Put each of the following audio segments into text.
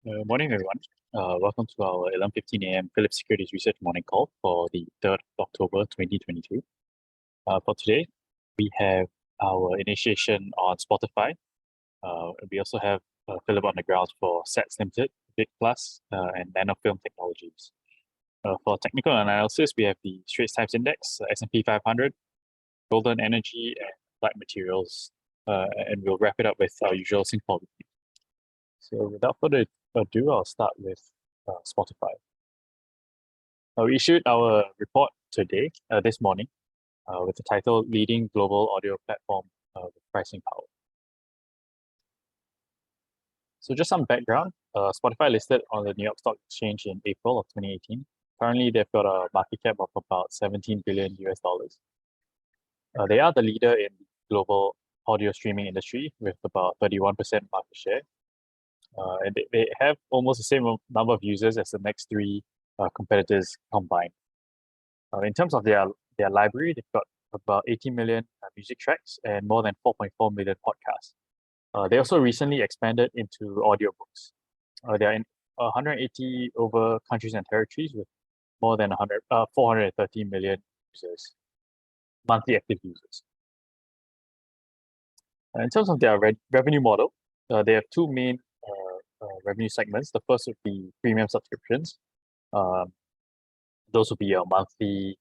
Morning, everyone. Welcome to our 11:15 a.m. Phillip Securities Research morning call for the 3rd of October 2022. For today, we have our initiation on Spotify. We also have Phillip on the grounds for SATS Limited, Big Plus, and Nanofilm Technologies. For technical analysis, we have the Straits Times Index, S&P 500, Golden Energy, and Light Materials. And we'll wrap it up with our usual Singapore review. So without further ado, I'll start with Spotify. We issued our report today, this morning, with the title Leading Global Audio Platform with Pricing Power. So just some background, Spotify listed on the New York Stock Exchange in April of 2018. Currently, they've got a market cap of about $17 billion. They are the leader in the global audio streaming industry with about 31% market share. And they have almost the same number of users as the next three competitors combined. In terms of their library, they've got about 80 million music tracks and more than 4.4 million podcasts. They also recently expanded into audiobooks. They are in 180 over countries and territories with more than 430 million users, monthly active users. In terms of their revenue model, they have two main revenue segments. The first would be premium subscriptions. Those would be your monthly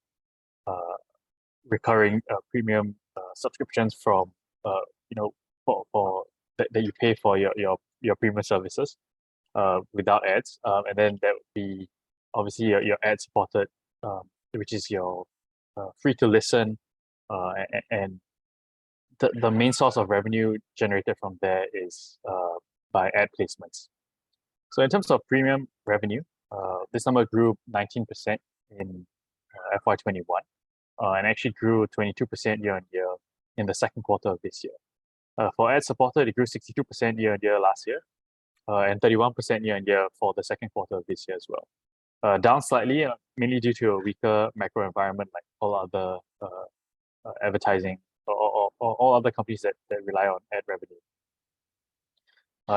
recurring premium subscriptions from for that you pay for your premium services without ads. And then that would be obviously your ad supported, which is your free to listen, and the main source of revenue generated from there is by ad placements. So in terms of premium revenue, this number grew 19% in FY21 and actually grew 22% year on year in the second quarter of this year. For ad supported, it grew 62% year on year last year and 31% year on year for the second quarter of this year as well. Down slightly, mainly due to a weaker macro environment like all other advertising or all other companies that rely on ad revenue.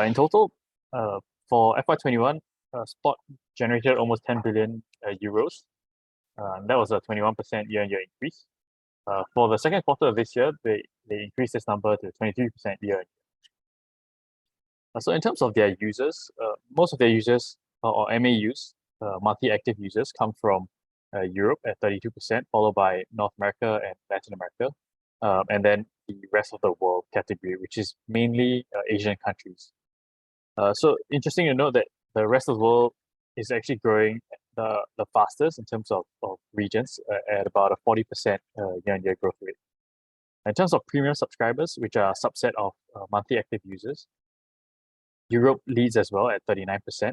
In total, for FY21, Spot generated almost 10 billion euros. That was a 21% year-on-year increase. For the second quarter of this year, they increased this number to 23% year-on-year. So in terms of their users, most of their users or MAUs, monthly active users, come from Europe at 32%, followed by North America and Latin America, and then the rest of the world category, which is mainly Asian countries. So interesting to note that the rest of the world is actually growing the fastest in terms of regions at about a 40% year-on-year growth rate. In terms of premium subscribers, which are a subset of monthly active users, Europe leads as well at 39%,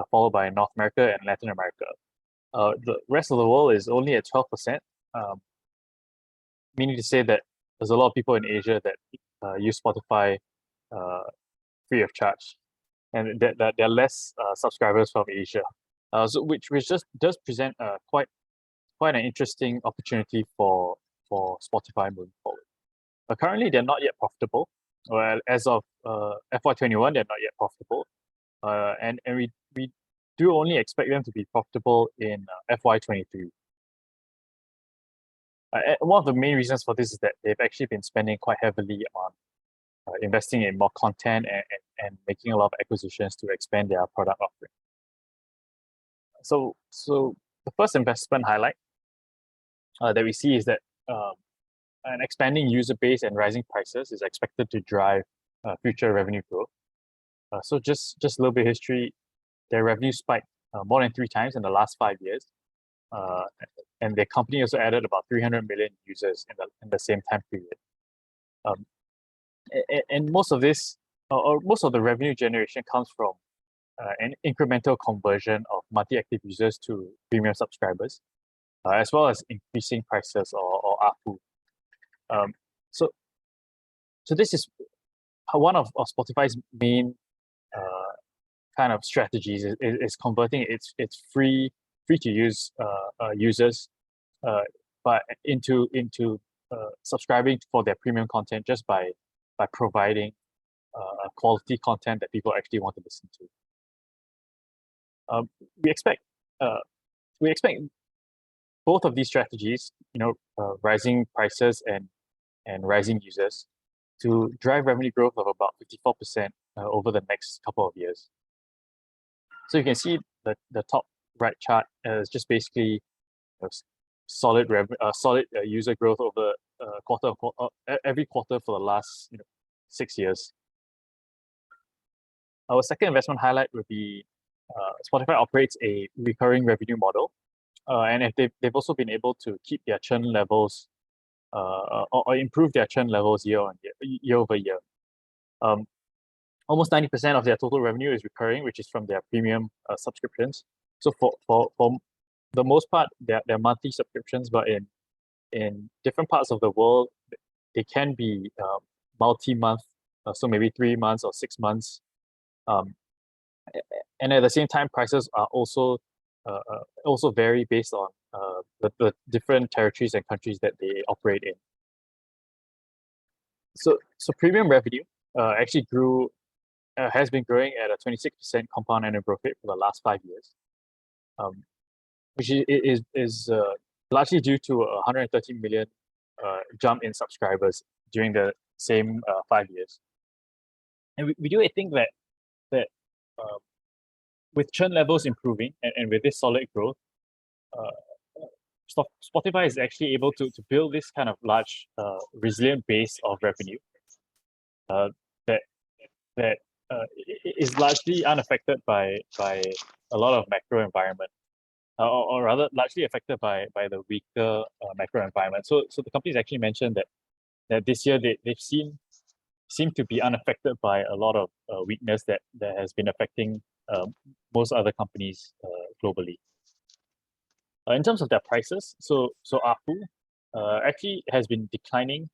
followed by North America and Latin America. The rest of the world is only at 12%, meaning to say that there's a lot of people in Asia that use Spotify free of charge, and that there are less subscribers from Asia, so which just does present quite an interesting opportunity for Spotify moving forward. Currently, they're not yet profitable. Well, as of FY21, they're not yet profitable, and we do only expect them to be profitable in FY23. One of the main reasons for this is that they've actually been spending quite heavily on investing in more content and making a lot of acquisitions to expand their product offering. So the first investment highlight that we see is that an expanding user base and rising prices is expected to drive future revenue growth. So just a little bit of history, their revenue spiked more than 3 times in the last 5 years. And their company also added about 300 million users in the same time period. And most of this, or most of the revenue generation comes from an incremental conversion of monthly active users to premium subscribers, as well as increasing prices or ARPU. So this is one of Spotify's main kind of strategies is converting its free to use users but into subscribing for their premium content just by providing quality content that people actually want to listen to. Um, we expect we expect both of these strategies, rising prices and rising users, to drive revenue growth of about 54% over the next couple of years. So you can see the top right chart is just basically solid user growth over every quarter for the last 6 years. Our second investment highlight would be Spotify operates a recurring revenue model, and if they've also been able to keep their churn levels or improve their churn levels year over year. Almost 90% of their total revenue is recurring, which is from their premium subscriptions. So for the most part, they're monthly subscriptions, but in different parts of the world, they can be multi-month, so maybe 3 months or 6 months. And at the same time, prices are also vary based on the different territories and countries that they operate in. So premium revenue actually has been growing at a 26% compound annual growth rate for the last 5 years, which is largely due to a 130 million jump in subscribers during the same 5 years. And we do think that with churn levels improving and with this solid growth, Spotify is actually able to build this kind of large resilient base of revenue that is largely unaffected by a lot of macro environment, or rather largely affected by the weaker macro environment. So the companies actually mentioned that this year they've seem to be unaffected by a lot of weakness that has been affecting most other companies globally. In terms of their prices, so ARPU actually has been declining,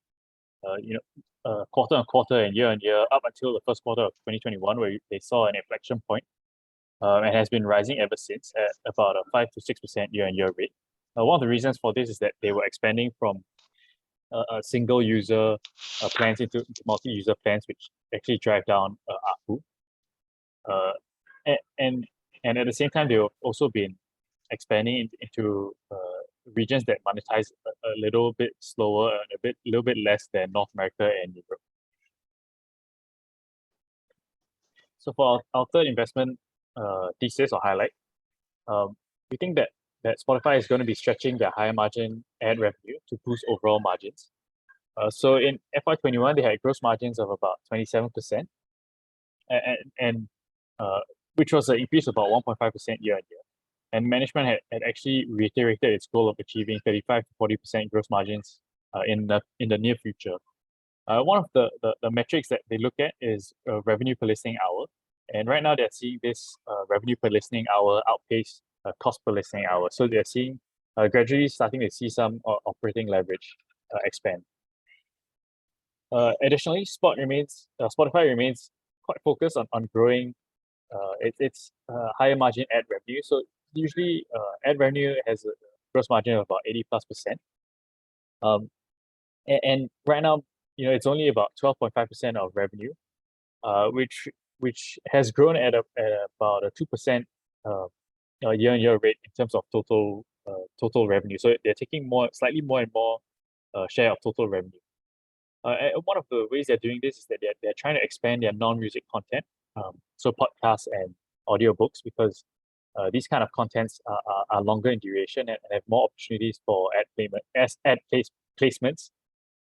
quarter on quarter and year on year up until the first quarter of 2021, where they saw an inflection point, and has been rising ever since at about a 5 to 6% year on year rate. One of the reasons for this is that they were expanding from a single user plans into multi-user plans, which actually drive down ARPU. And at the same time, they've also been expanding into regions that monetize a little bit slower and a little bit less than North America and Europe. So for our third investment thesis or highlight, we think that Spotify is going to be stretching their higher margin ad revenue to boost overall margins. So in FY21, they had gross margins of about 27%, and which was an increase of about 1.5% year on year. And management had actually reiterated its goal of achieving 35 to 40% gross margins in the near future. One of the metrics that they look at is revenue per listening hour. And right now they're seeing this revenue per listening hour outpace cost per listening hour. So they're seeing gradually starting to see some operating leverage expand. Additionally, Spotify remains quite focused on growing its higher margin ad revenue. So usually ad revenue has a gross margin of about 80+%. And right now, it's only about 12.5% of revenue, which has grown at about a 2% year-on-year rate in terms of total revenue. So they're taking slightly more and more share of total revenue. And one of the ways they're doing this is that they're trying to expand their non-music content, so podcasts and audiobooks, because these kind of contents are longer in duration and have more opportunities for ad placements,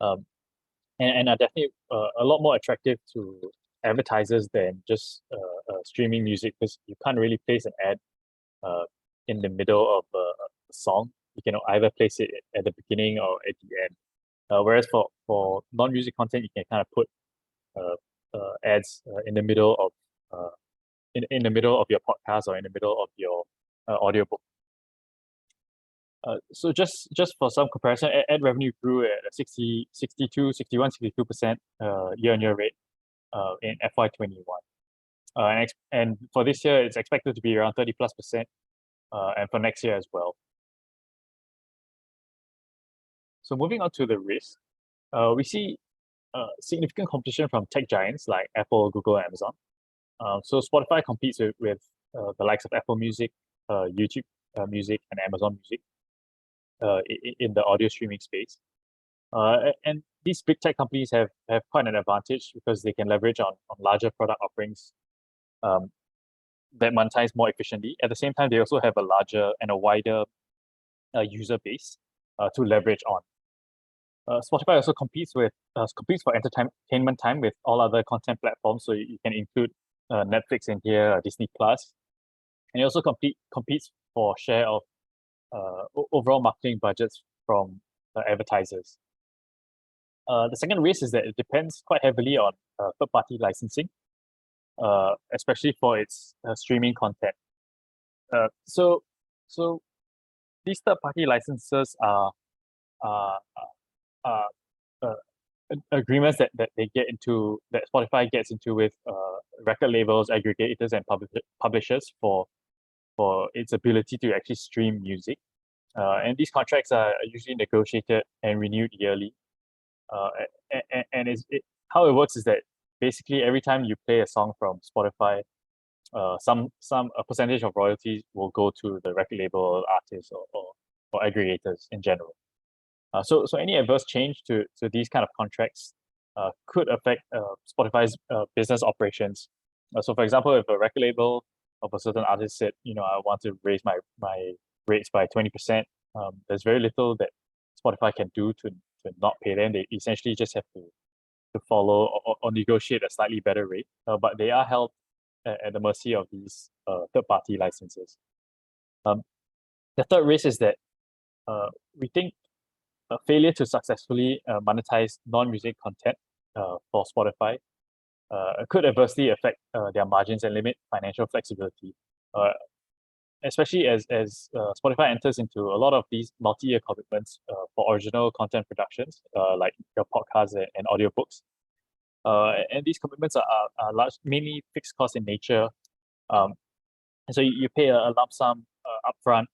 and are definitely a lot more attractive to advertisers than just streaming music, because you can't really place an ad in the middle of a song. You can either place it at the beginning or at the end. Whereas for non-music content, you can kind of put ads in the middle of in the middle of your podcast or in the middle of your audiobook. So just for some comparison, ad revenue grew at a 62% year-on-year rate in FY21. And for this year, it's expected to be around 30+%, and for next year as well. So moving on to the risk, we see significant competition from tech giants like Apple, Google, and Amazon. So Spotify competes with the likes of Apple Music, YouTube Music, and Amazon Music in the audio streaming space. And these big tech companies have quite an advantage because they can leverage on larger product offerings that monetize more efficiently. At the same time, they also have a larger and a wider user base to leverage on. Spotify also competes for entertainment time with all other content platforms. So you can include Netflix in here, Disney Plus, and it also competes for share of overall marketing budgets from advertisers. The second risk is that it depends quite heavily on third-party licensing, especially for its streaming content. So these third-party licenses are agreements that they get into, that Spotify gets into with record labels, aggregators, and publishers for its ability to actually stream music. And these contracts are usually negotiated and renewed yearly. And how it works is that basically every time you play a song from Spotify, a percentage of royalties will go to the record label, artists, or aggregators in general. So any adverse change to these kind of contracts could affect Spotify's business operations. So for example, if a record label of a certain artist said, I want to raise my rates by 20%, there's very little that Spotify can do to not pay them. They essentially just have to follow or negotiate a slightly better rate, but they are held at the mercy of these third-party licenses. The third risk is that we think a failure to successfully monetize non-music content for Spotify could adversely affect their margins and limit financial flexibility, especially as Spotify enters into a lot of these multi-year commitments for original content productions, like your podcasts and audiobooks. And these commitments are mainly fixed costs in nature. And so you pay a lump sum upfront,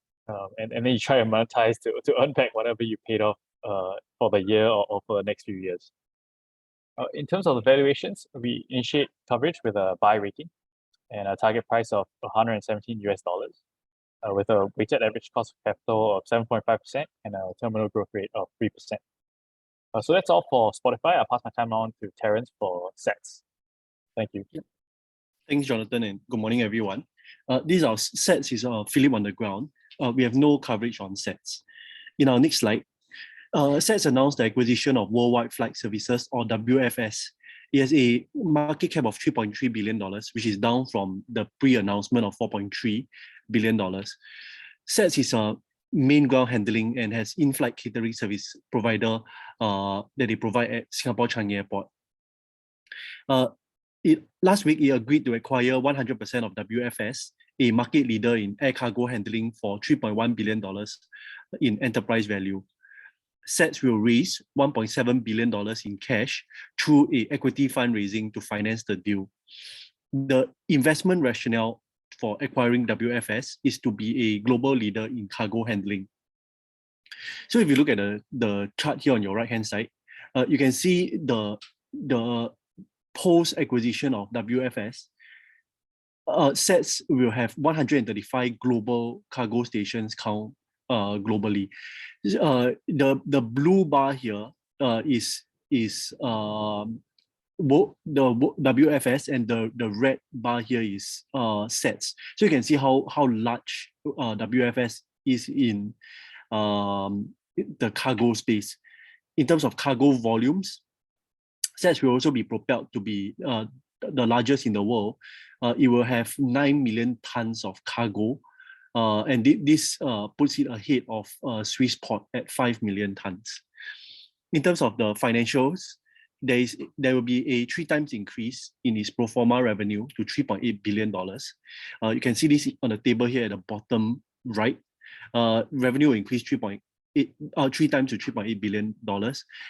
and then you try to monetize to earn back whatever you paid off for the year or for the next few years. In terms of the valuations, we initiate coverage with a buy rating and a target price of $117 with a weighted average cost of capital of 7.5% and a terminal growth rate of 3%. So that's all for Spotify. I'll pass my time on to Terence for SATS. Thank you. Thanks, Jonathan, and good morning, everyone. This is our SATS is Phillip on the ground. We have no coverage on SATS. In our next slide, SATS announced the acquisition of Worldwide Flight Services, or WFS. It has a market cap of $3.3 billion, which is down from the pre-announcement of $4.3 billion. SATS is a main ground handling and has in-flight catering service provider that they provide at Singapore Changi Airport. Last week, it agreed to acquire 100% of WFS, a market leader in air cargo handling, for $3.1 billion in enterprise value. SATS will raise $1.7 billion in cash through an equity fundraising to finance the deal. The investment rationale for acquiring WFS is to be a global leader in cargo handling. So if you look at the chart here on your right-hand side, you can see the post-acquisition of WFS, SATS will have 135 global cargo stations count globally. The blue bar here is both the WFS, and the red bar here is SATS. So you can see how large WFS is in the cargo space. In terms of cargo volumes, SATS will also be propelled to be the largest in the world. It will have 9 million tons of cargo, and this puts it ahead of Swissport at 5 million tons. In terms of the financials, there will be a 3 times increase in its pro forma revenue to $3.8 billion. You can see this on the table here at the bottom right. Revenue will increase 3 times to $3.8 billion,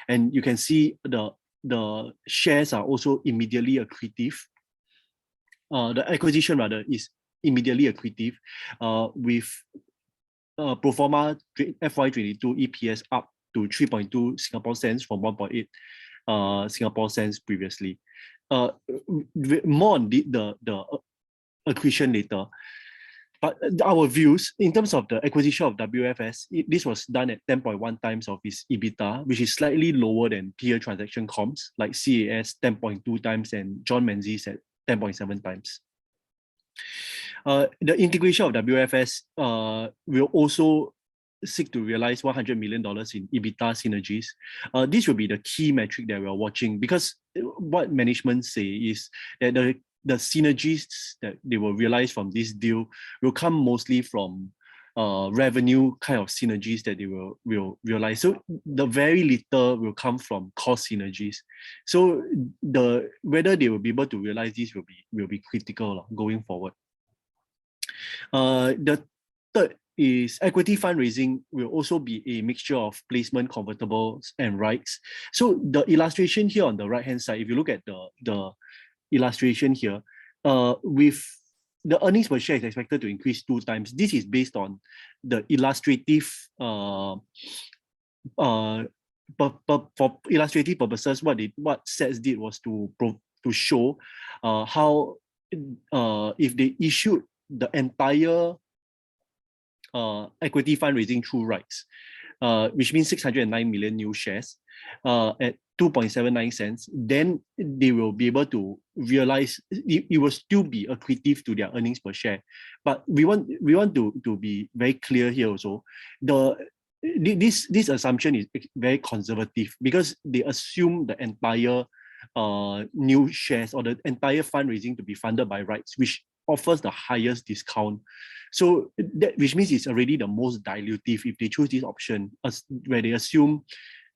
and you can see the shares are also immediately accretive. The acquisition rather is immediately accretive, with pro forma FY22 EPS up to 3.2 Singapore cents from 1.8 Singapore cents previously. More on the accretion later. But our views in terms of the acquisition of WFS, this was done at 10.1 times of its EBITDA, which is slightly lower than peer transaction comps like CAS 10.2 times and John Menzies at 10.7 times. The integration of WFS will also seek to realize $100 million in EBITDA synergies. This will be the key metric that we're watching, because what management say is that the synergies that they will realize from this deal will come mostly from revenue kind of synergies that they will realize. So the very little will come from cost synergies. So whether they will be able to realize this will be critical going forward. The third is equity fundraising will also be a mixture of placement, convertibles, and rights. So the illustration here on the right-hand side, if you look at the illustration here, with the earnings per share is expected to increase 2 times. This is based on the illustrative, for illustrative purposes, what SATS did was to show how if they issued the entire equity fundraising through rights, which means 609 million new shares at 2.79 cents, then they will be able to realize it will still be accretive to their earnings per share. But we want to be very clear here also. This assumption is very conservative because they assume the entire new shares or the entire fundraising to be funded by rights, which offers the highest discount. So that, which means it's already the most dilutive if they choose this option, where they assume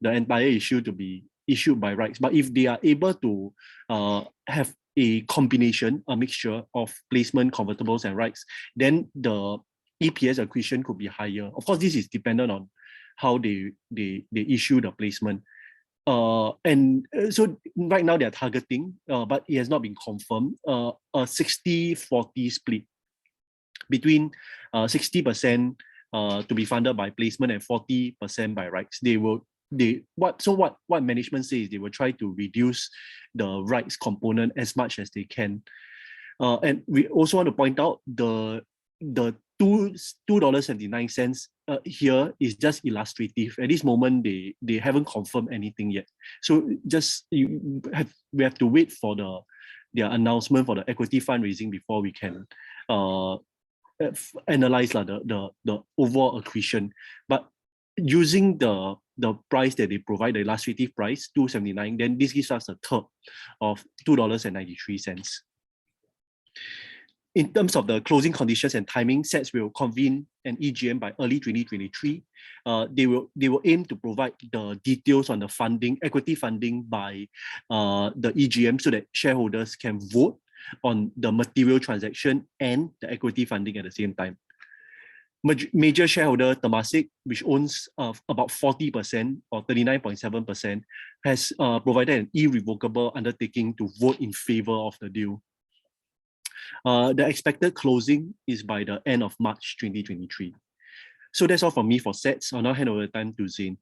the entire issue to be issued by rights. But if they are able to have a combination, a mixture of placement, convertibles, and rights, then the EPS accretion could be higher. Of course, this is dependent on how they issue the placement. So right now they're targeting, but it has not been confirmed, a 60-40 split between 60% to be funded by placement and 40% by rights. What management says, they will try to reduce the rights component as much as they can. And we also want to point out the $2.79 here is just illustrative. At this moment, they haven't confirmed anything yet. So we have to wait for their announcement for the equity fundraising before we can analyze the overall accretion. But using the price that they provide, the illustrative price, $2.79, then this gives us a third of $2.93. In terms of the closing conditions and timing, SATS will convene an EGM by early 2023. They will aim to provide the details on the funding, equity funding by the EGM, so that shareholders can vote on the material transaction and the equity funding at the same time. Major shareholder Temasek, which owns about 40% or 39.7%, has provided an irrevocable undertaking to vote in favor of the deal. The expected closing is by the end of March 2023. So that's all from me for SATS. I'll now hand over the time to Zain.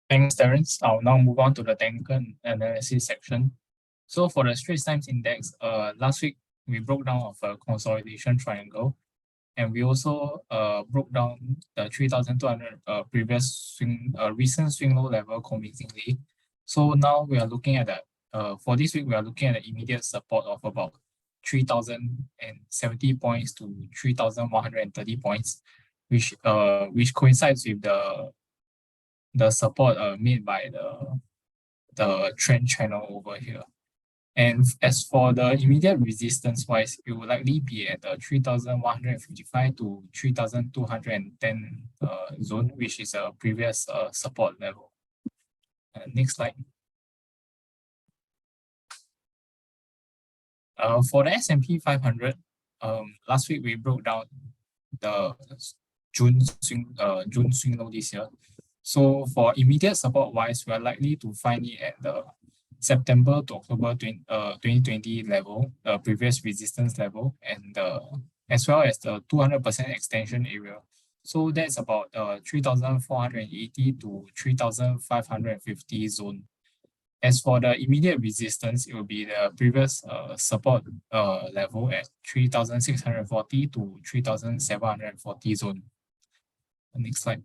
Thanks, Terence. I'll now move on to the technical analysis section. So for the Straits Times Index, last week we broke down of a consolidation triangle, and we also broke down the 3,200 previous recent swing low level convincingly. So now we are looking at that. For this week, we are looking at the immediate support of about 3,070 points to 3,130 points, which coincides with the support made by the trend channel over here. And as for the immediate resistance wise, it will likely be at the 3,155 to 3,210 zone, which is a previous support level. Next slide. For the S&P 500, last week we broke down the June swing low this year. So for immediate support wise, we are likely to find it at the September to October 2020 level, the previous resistance level, and as well as the 200% extension area. So that's about 3,480 to 3,550 zone. As for the immediate resistance, it will be the previous support level at 3,640 to 3,740 zone. The next slide.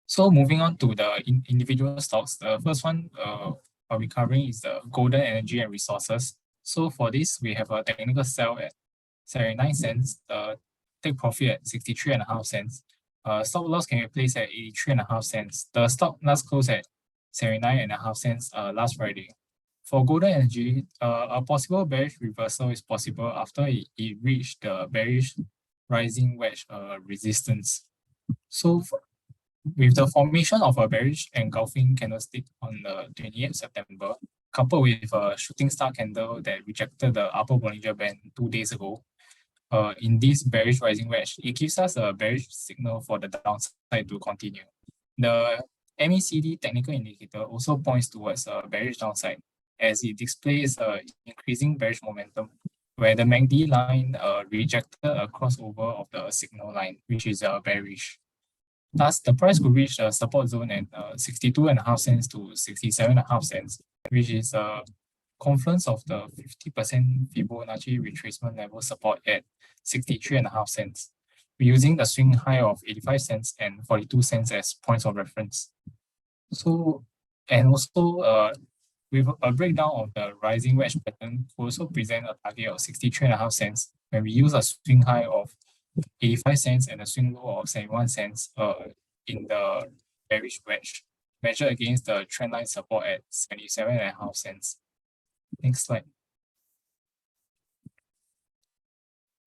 So moving on to the individual stocks, the first one I'll be covering is the Golden Energy and Resources. So for this, we have a technical sell at 79 cents, take profit at 63.5 cents. Stop loss can be placed at 83.5 cents. The stock last closed at 79.5 cents last Friday. For Golden Energy, a possible bearish reversal is possible after it reached the bearish rising wedge resistance. So with the formation of a bearish engulfing candlestick on the 28th September, coupled with a shooting star candle that rejected the upper Bollinger Band 2 days ago, in this bearish rising wedge, it gives us a bearish signal for the downside to continue. The MECD technical indicator also points towards a bearish downside as it displays increasing bearish momentum, where the MACD line rejected a crossover of the signal line, which is bearish. Thus, the price could reach the support zone at 62.5 cents to 67.5 cents, which is a confluence of the 50% Fibonacci retracement level support at 63.5 cents, using the swing high of 85 cents and 42 cents as points of reference. So, and also with a breakdown of the rising wedge pattern, we also present a target of 63.5 cents when we use a swing high of 85 cents and a swing low of 71 cents in the bearish wedge, measured against the trendline support at 77.5 cents. Next slide.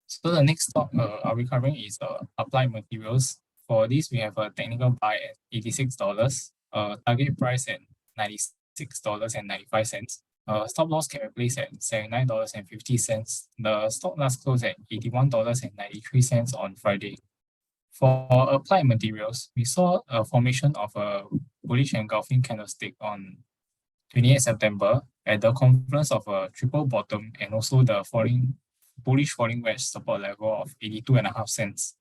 So the next stock I'll be covering is Applied Materials. For this, we have a technical buy at $86, target price at $96.95. Stop loss can be placed at $79.50. The stock last closed at $81.93 on Friday. For Applied Materials, we saw a formation of a bullish engulfing candlestick on 28 September at the confluence of a triple bottom and also the bullish falling wedge support level of 82.5 cents,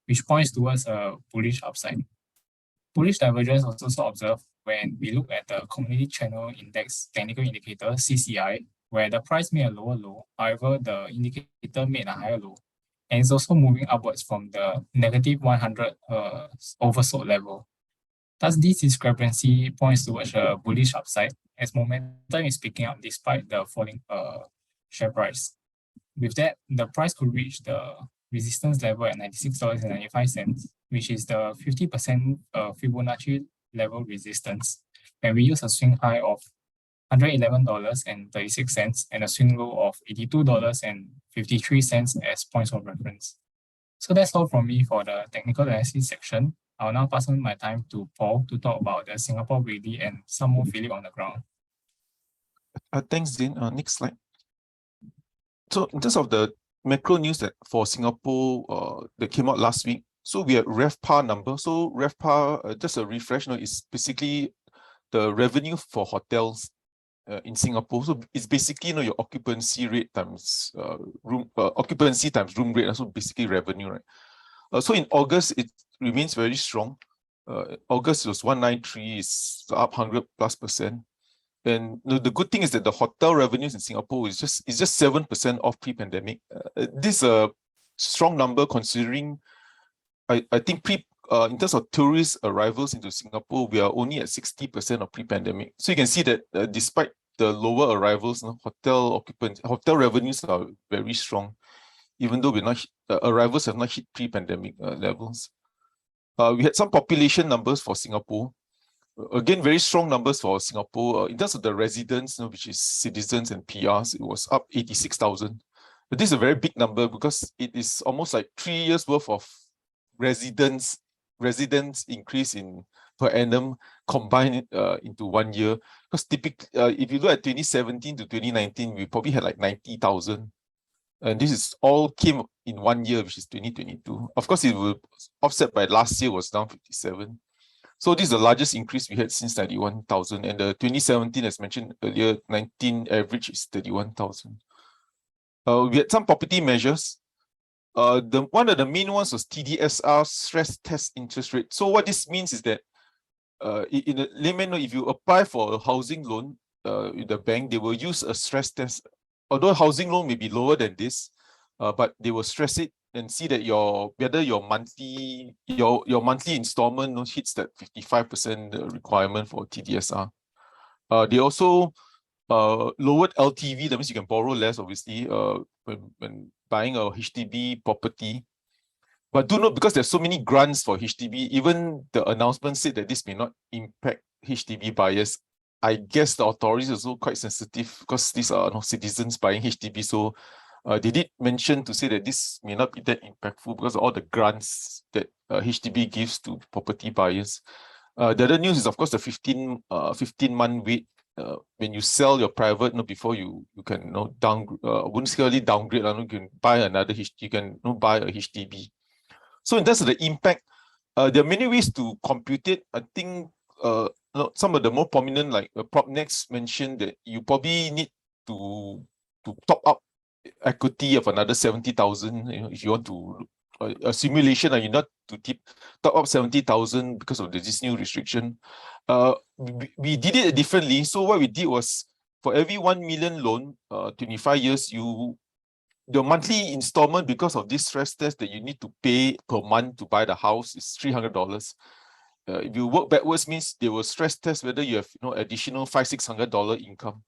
which points towards a bullish upside. Bullish divergence was also observed when we look at the Commodity Channel Index technical indicator, CCI, where the price made a lower low. However, the indicator made a higher low, and it's also moving upwards from the negative 100 oversold level. Thus, this discrepancy points towards a bullish upside as momentum is picking up despite the falling share price. With that, the price could reach the resistance level at $96.95, which is the 50% Fibonacci level resistance. And we use a swing high of $111.36 and a swing low of $82.53 as points of reference. So that's all from me for the technical analysis section. I'll now pass on my time to Paul to talk about the Singapore weekly and some more Phillip on the ground. Thanks, Dean. Next slide. So in terms of the macro news that for Singapore that came out last week, so we had RevPAR number. So RevPAR, just a refresh, is basically the revenue for hotels in Singapore. So it's basically your occupancy rate times occupancy times room rate. So basically revenue, right? So in August it remains very strong. August was 193, is up 100+%. And the good thing is that the hotel revenues in Singapore is just 7% off pre-pandemic. This is a strong number considering I think in terms of tourist arrivals into Singapore, we are only at 60% of pre-pandemic. So you can see that despite the lower arrivals, hotel revenues are very strong, even though arrivals have not hit pre-pandemic levels. We had some population numbers for Singapore. Again, very strong numbers for Singapore. In terms of the residents, which is citizens and PRs, it was up 86,000. But this is a very big number because it is almost like 3 years worth of residents increase in per annum combined into 1 year. Because typically, if you look at 2017 to 2019, we probably had like 90,000. And this is all came in 1 year, which is 2022. Of course, it will offset by last year was down 57. So this is the largest increase we had since 91,000. And the 2017, as mentioned earlier, 19 average is 31,000. We had some property measures. One of the main ones was TDSR, stress test interest rate. So what this means is that in a layman, if you apply for a housing loan with the bank, they will use a stress test. Although housing loan may be lower than this, but they will stress it and see that whether your monthly installment hits that 55% requirement for TDSR. They also lowered LTV, that means you can borrow less, obviously, when buying a HDB property. But do note, because there's so many grants for HDB, even the announcement said that this may not impact HDB buyers. I guess the authorities are also quite sensitive because these are no citizens buying HDB. So they did mention to say that this may not be that impactful because of all the grants that HDB gives to property buyers. The other news is, of course, the 15-month wait when you sell your private, before you can wouldn't really downgrade, you can buy another you can buy a HDB. So in terms of the impact, there are many ways to compute it. I think some of the more prominent, like PropNext mentioned that you probably need to top up equity of another 70,000. If you want to a simulation, you not to top up 70,000 because of this new restriction. We did it differently. So what we did was, for every 1 million loan, 25 years, the monthly installment, because of this stress test that you need to pay per month to buy the house, is $300. If you work backwards, means they will stress test whether you have additional $500-600 income.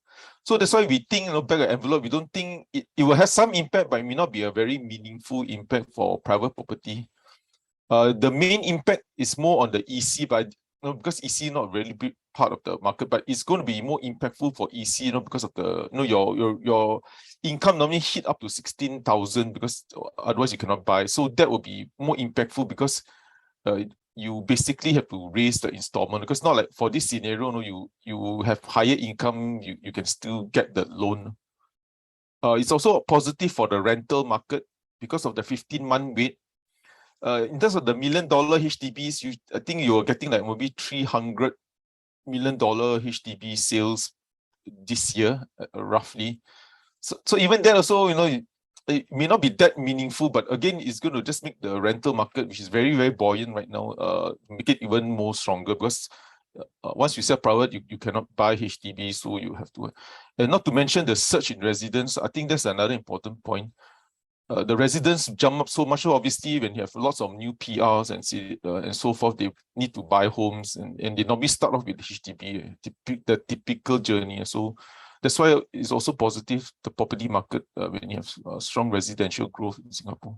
So that's why we think back at envelope, we don't think it will have some impact, but it may not be a very meaningful impact for private property. The main impact is more on the EC, but because EC is not a really big part of the market, but it's going to be more impactful for EC, because of the your income normally hit up to 16,000 because otherwise you cannot buy. So that will be more impactful because you basically have to raise the installment, because not like for this scenario, you have higher income, you can still get the loan. It's also positive for the rental market because of the 15-month wait. In terms of the $1 million HDBs, I think you're getting like maybe $300 million HDB sales this year, roughly. So even that also, it may not be that meaningful, but again, it's going to just make the rental market, which is very, very buoyant right now, make it even more stronger, because once you sell private, you cannot buy HDB, so you have to. And not to mention the surge in residents, I think that's another important point. The residents jump up so much. So obviously, when you have lots of new PRs and so forth, they need to buy homes, and they normally start off with HDB, the typical journey. So that's why it's also positive, the property market, when you have strong residential growth in Singapore.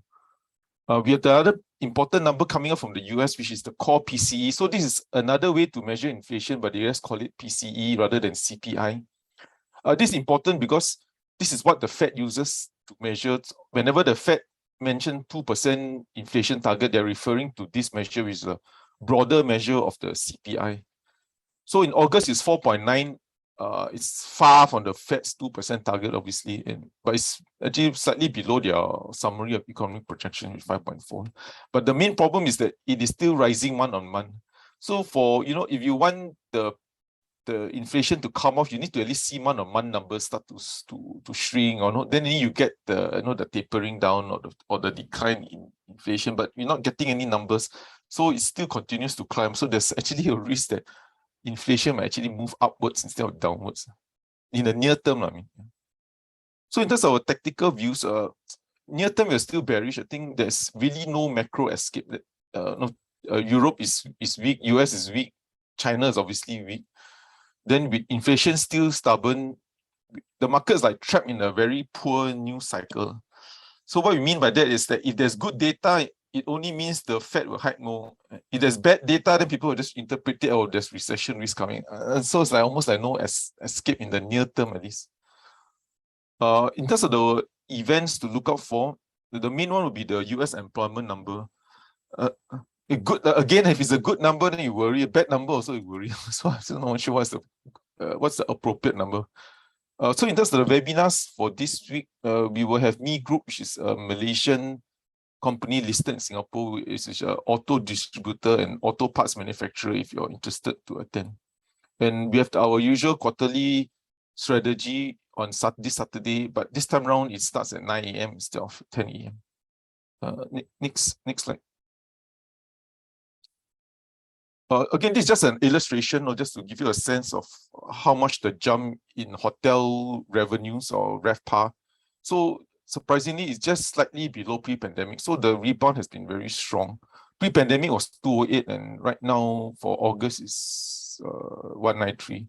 We have the other important number coming up from the US, which is the core PCE. So this is another way to measure inflation, but the US call it PCE rather than CPI. This is important because this is what the Fed uses to measure. Whenever the Fed mentioned 2% inflation target, they're referring to this measure, which is a broader measure of the CPI. So in August, it's 4.9. It's far from the Fed's 2% target, obviously, but it's actually slightly below their summary of economic projection with 5.4. But the main problem is that it is still rising month on month. So for, if you want the inflation to come off, you need to at least see month-on-month numbers start to shrink, or not. Then you get the tapering down or the decline in inflation, but you're not getting any numbers, so it still continues to climb. So there's actually a risk that inflation might actually move upwards instead of downwards in the near term, I mean. So in terms of our tactical views, near term we're still bearish. I think there's really no macro escape. Europe is weak, US is weak, China is obviously weak. Then with inflation still stubborn, the market is like trapped in a very poor news cycle. So what we mean by that is that if there's good data, it only means the Fed will hike more. If there's bad data, then people will just interpret it, oh, there's recession risk coming. So it's like almost like no escape in the near term, at least. In terms of the events to look out for, the main one would be the US employment number. Again, if it's a good number, then you worry. A bad number also you worry. So I'm still not sure what's the appropriate number. So in terms of the webinars for this week, we will have Me Group, which is a Malaysian company listed in Singapore, which is an auto distributor and auto parts manufacturer, if you're interested to attend. And we have our usual quarterly strategy on this Saturday, but this time around it starts at 9 AM instead of 10 AM. Next slide. Again, this is just an illustration, or just to give you a sense of how much the jump in hotel revenues or RevPAR. So surprisingly, it's just slightly below pre-pandemic. So the rebound has been very strong. Pre-pandemic was 208, and right now for August is 193.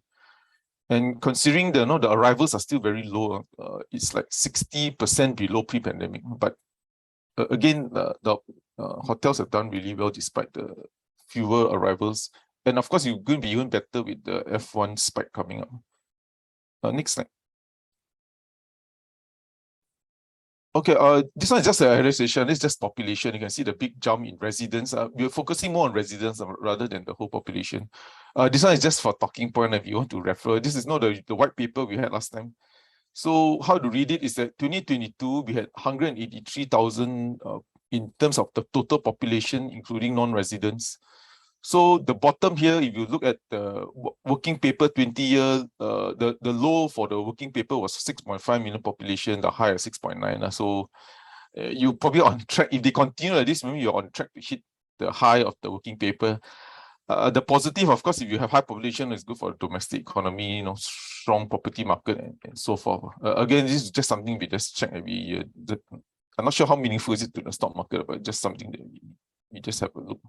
And considering the the arrivals are still very low, it's like 60% below pre-pandemic. But again, the hotels have done really well despite the fewer arrivals. And of course, you're going to be even better with the F1 spike coming up. Next slide. Okay, this one is just a illustration. It's just population. You can see the big jump in residents. We're focusing more on residents rather than the whole population. This one is just for talking point if you want to refer. This is not the white paper we had last time. So how to read it is that 2022, we had 183,000 in terms of the total population, including non-residents. So the bottom here, if you look at the working paper 20-year, the low for the working paper was 6.5 million population, the high is 6.9. So you probably on track. If they continue like this, maybe you're on track to hit the high of the working paper. The positive, of course, if you have high population, it's good for the domestic economy, strong property market and so forth. Again, this is just something we just check every year. I'm not sure how meaningful is it to the stock market, but just something that we just have a look.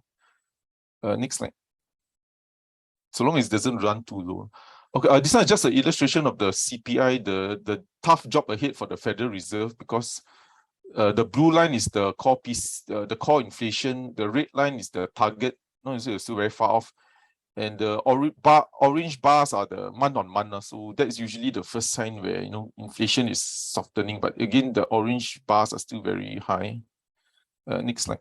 Next slide. So long as it doesn't run too low. Okay, this one is just an illustration of the CPI, the tough job ahead for the Federal Reserve, because the blue line is the core piece, the core inflation. The red line is the target. No, it's still very far off. And the orange bars are the month-on-month. So that's usually the first sign where inflation is softening. But again, the orange bars are still very high. Next slide.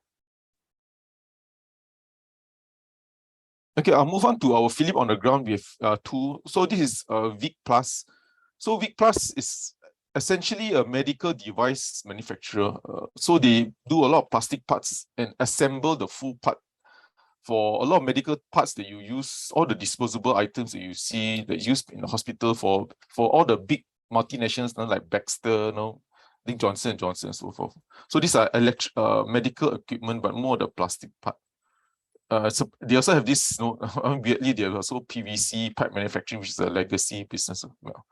Okay, I'll move on to our Phillip on the ground. We have two. So this is Vic Plus. So Vic Plus is essentially a medical device manufacturer. So they do a lot of plastic parts and assemble the full part for a lot of medical parts that you use, all the disposable items that you see that's used in the hospital for all the big multinationals like Baxter, I think Johnson & Johnson and so forth. So these are medical equipment, but more the plastic part. So they also have this, weirdly, they have also PVC pipe manufacturing, which is a legacy business as well.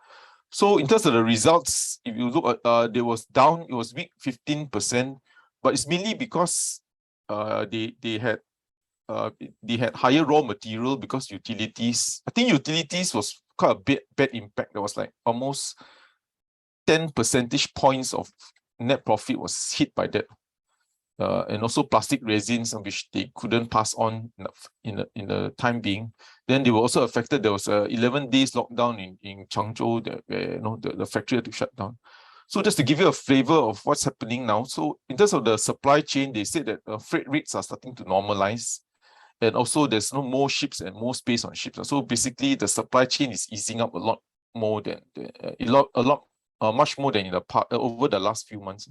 So in terms of the results, if you look at, they was down, it was weak 15%, but it's mainly because they had higher raw material because utilities. I think utilities was quite a bad impact. There was like almost 10 percentage points of net profit was hit by that. And also plastic resins, which they couldn't pass on in the time being. Then they were also affected. There was a 11 days lockdown in Changzhou where the factory had to shut down. So just to give you a flavor of what's happening now. So in terms of the supply chain, they said that freight rates are starting to normalize. And also there's more ships and more space on ships. So basically the supply chain is easing up a lot more than much more than in the past, over the last few months.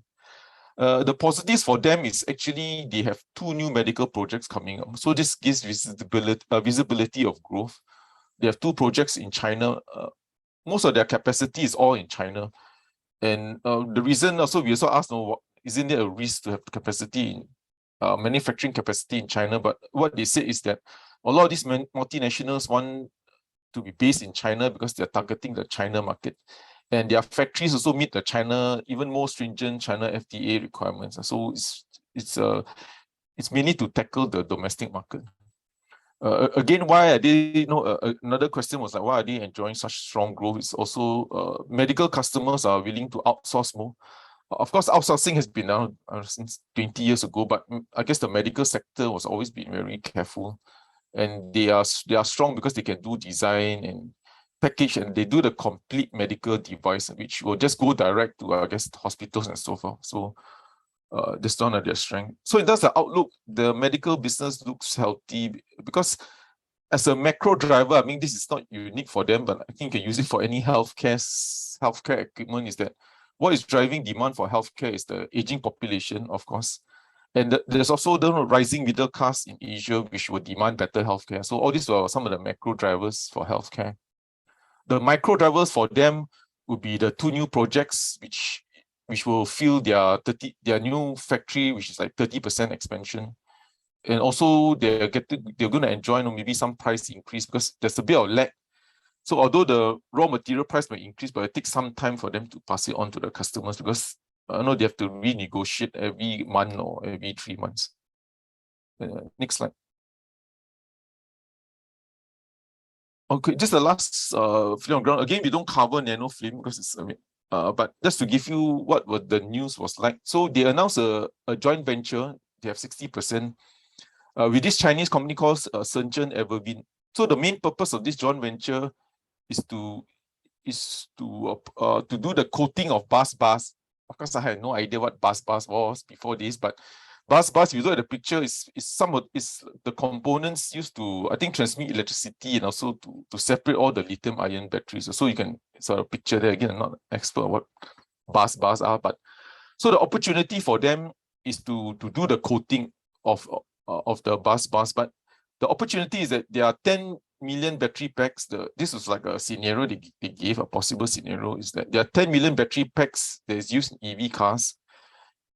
The positives for them is actually they have 2 new medical projects coming up. So this gives visibility of growth. They have 2 projects in China. Most of their capacity is all in China. And the reason also, we also asked, isn't there a risk to have capacity in manufacturing capacity in China? But what they say is that a lot of these multinationals want to be based in China because they're targeting the China market. And their factories also meet the China, even more stringent China FDA requirements. So it's mainly to tackle the domestic market. Again, why are they, another question was like, why are they enjoying such strong growth? It's also medical customers are willing to outsource more. Of course, outsourcing has been now since 20 years ago, but I guess the medical sector was always been very careful. And they are strong because they can do design and package, and they do the complete medical device, which will just go direct to, I guess, hospitals and so forth. So that's one of their strength. So in terms of the outlook, the medical business looks healthy because as a macro driver, I mean, this is not unique for them, but I think you can use it for any healthcare equipment, is that what is driving demand for healthcare is the aging population, of course. And there's also the rising middle class in Asia, which will demand better healthcare. So all these are some of the macro drivers for healthcare. The micro drivers for them would be the 2 new projects, which will fill their new factory, which is like 30% expansion. and also they're going to enjoy, you know, maybe some price increase because there's a bit of lag. So although the raw material price may increase, but it takes some time for them to pass it on to the customers because I know they have to renegotiate every month or every 3 months. Next slide. Okay, just the last film on ground. Again, we don't cover Nanofilm because it's a bit, but just to give you what the news was like. So they announced a joint venture. They have 60% with this Chinese company called Shenzhen Evergreen. So the main purpose of this joint venture is to do the coating of bus bars. Of course, I had no idea what bus bars was before this, but bus bars, if you look at the picture, is the components used to, I think, transmit electricity and also to separate all the lithium-ion batteries. So you can sort of picture there. Again, I'm not an expert on what bus bars are, but so the opportunity for them is to do the coating of the bus bars. But the opportunity is that there are 10 million battery packs. This was like a scenario they gave, a possible scenario is that there are 10 million battery packs that is used in EV cars.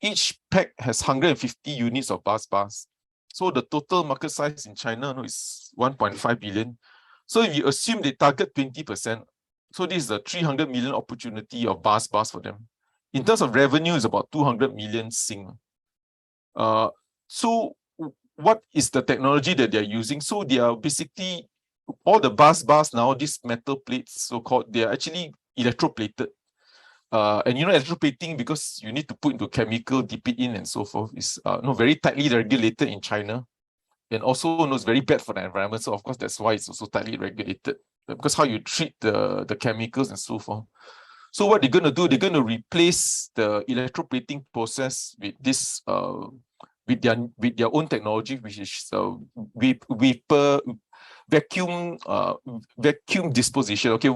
Each pack has 150 units of bus bars. So the total market size in China is 1.5 billion. So if you assume they target 20%, so this is a 300 million opportunity of bus bars for them. In terms of revenue, it's about 200 million Sing. So what is the technology that they're using? So they are basically, all the bus bars now, these metal plates, so-called, they are actually electroplated. And electroplating, because you need to put into chemical, dip it in and so forth, is very tightly regulated in China. And also it's very bad for the environment. So of course, that's why it's also tightly regulated, because how you treat the chemicals and so forth. So what they're going to do, they're going to replace the electroplating process with this, with their own technology, which is vacuum disposition. Okay,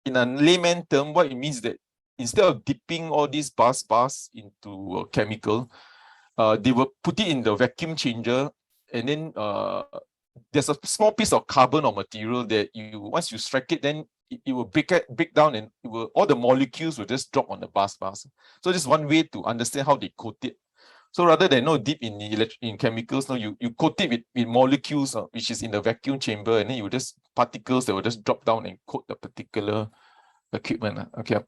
in a layman term, what it means is that instead of dipping all these bus bars into a chemical, they will put it in the vacuum changer, and then there's a small piece of carbon or material that once you strike it, then it will break down, and all the molecules will just drop on the bus bars. So this is one way to understand how they coat it. So rather than dip in chemicals, you coat it with molecules, which is in the vacuum chamber, and then particles that will just drop down and coat the particular equipment. Okay.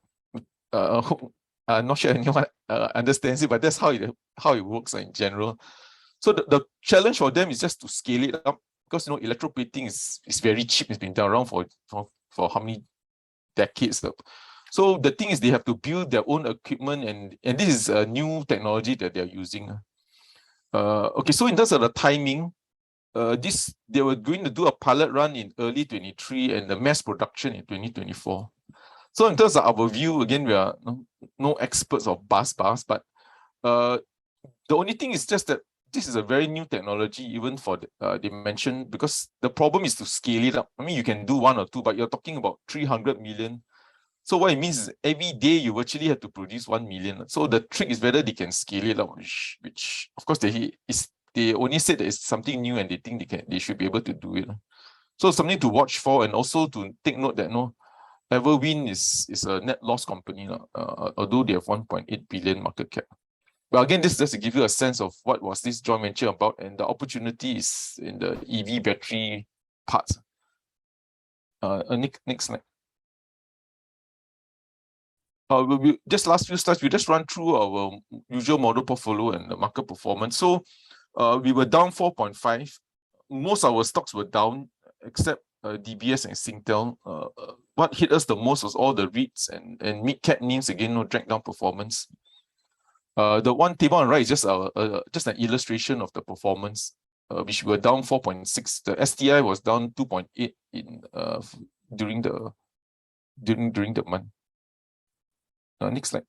I'm not sure anyone understands it, but that's how it works in general. So the challenge for them is just to scale it up, because electroplating is very cheap. It's been done around for how many decades. So the thing is, they have to build their own equipment, and this is a new technology that they're using. Okay, so in terms of the timing, they were going to do a pilot run in early 2023 and the mass production in 2024. So in terms of our view, again, we are no experts of bus bars, but the only thing is just that this is a very new technology, even for they mentioned, because the problem is to scale it up. I mean, you can do 1 or 2, but you're talking about 300 million. So what it means is every day you virtually have to produce 1 million. So the trick is whether they can scale it up, which of course they only said that it's something new and they think they should be able to do it. So something to watch for, and also to take note that Evergreen is a net loss company, although they have 1.8 billion market cap. But again, this is just to give you a sense of what was this joint venture about, and the opportunity is in the EV battery parts. Next slide. Just last few slides, we just run through our usual model portfolio and the market performance. So we were down 4.5. Most of our stocks were down, except DBS and Singtel. What hit us the most was all the REITs and mid-cap names, again, dragged down performance. The one table on the right is just an illustration of the performance, which were down 4.6. The STI was down 2.8 during the month. Next slide.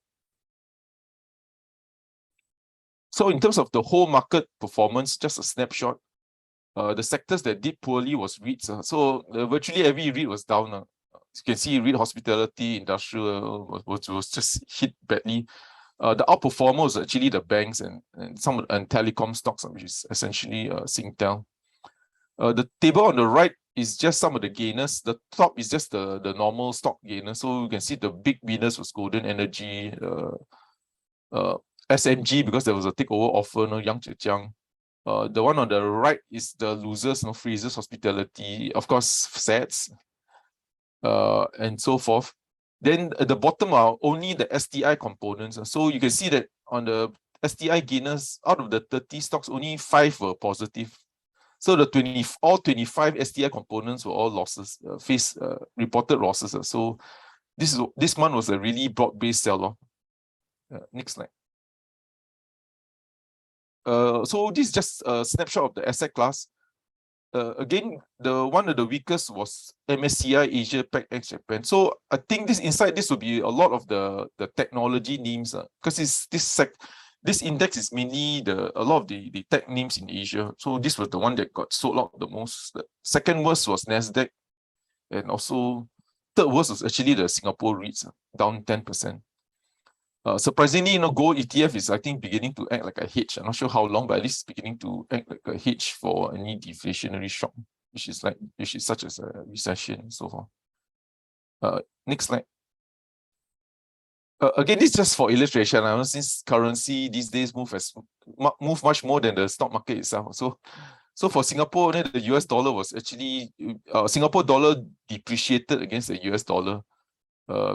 So in terms of the whole market performance, just a snapshot. The sectors that did poorly was REITs. So virtually every REIT was down. You can see REIT, hospitality, industrial was just hit badly. The outperformer was actually the banks and telecom stocks, which is essentially Singtel. The table on the right is just some of the gainers. The top is just the normal stock gainers. So you can see the big winners was Golden Energy, SMG, because there was a takeover offer, Yang Zhejiang. The one on the right is the losers, freezers, hospitality, of course, SATS, and so forth. Then at the bottom are only the STI components. So you can see that on the STI gainers, out of the 30 stocks, only 5 were positive. So the 25 STI components were all losses, reported losses. So this month was a really broad-based sell-off. Next slide. So this is just a snapshot of the asset class. Again, one of the weakest was MSCI Asia Pac ex Japan. So I think inside this will be a lot of the technology names, because this index is mainly a lot of the tech names in Asia. So this was the one that got sold out the most. The second worst was Nasdaq, and also third worst was actually the Singapore REITs, down 10%. Surprisingly, gold ETF is, I think, beginning to act like a hedge. I'm not sure how long, but at least beginning to act like a hedge for any deflationary shock, which is such as a recession and so forth. Next slide. Again, this is just for illustration. Since currency these days move much more than the stock market itself. So for Singapore, the US dollar was actually Singapore dollar depreciated against the US dollar.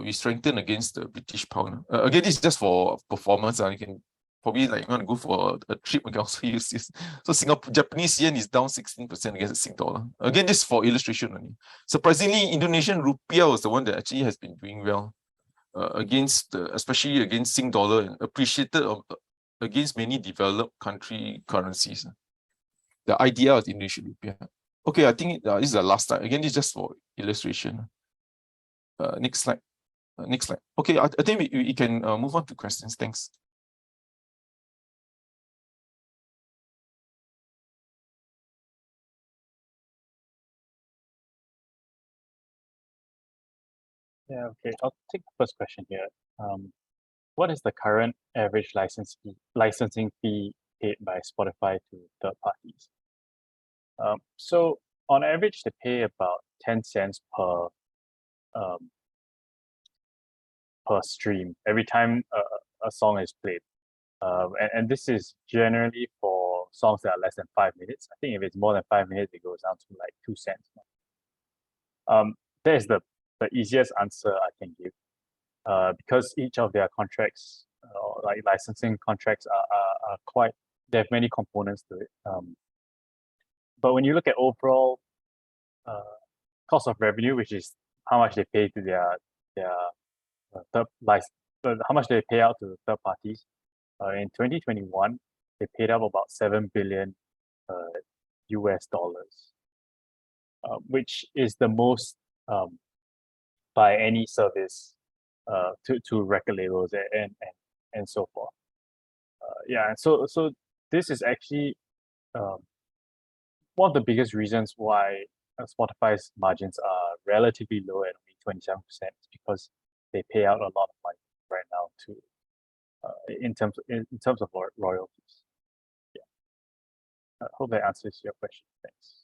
We strengthened against the British pound. Again, this is just for performance. You can probably want to go for a trip, we can also use this. So Japanese yen is down 16% against the Sing dollar. Again, this is for illustration only. Surprisingly, Indonesian rupiah was the one that actually has been doing well especially against Sing dollar, and appreciated against many developed country currencies. The IDR is Indonesian rupiah. Okay, I think this is the last slide. Again, this is just for illustration. Next slide. Next slide. Okay, I think we can move on to questions. Thanks. Yeah, okay. I'll take the first question here. What is the current average licensing fee paid by Spotify to third parties? So on average, they pay about 10 cents per stream every time a song is played. And this is generally for songs that are less than 5 minutes. I think if it's more than 5 minutes, it goes down to like 2 cents. That is the easiest answer I can give, because each of their contracts, like licensing contracts, are quite, they have many components to it. But when you look at overall cost of revenue, which is how much they pay to their how much they pay out to third parties, in 2021, they paid out about $7 billion US dollars, which is the most by any service to record labels and so forth. Yeah, and so this is actually one of the biggest reasons why Spotify's margins are relatively low at only 27%, because they pay out a lot of money right now to in terms of royalties. Yeah, I hope that answers your question. Thanks.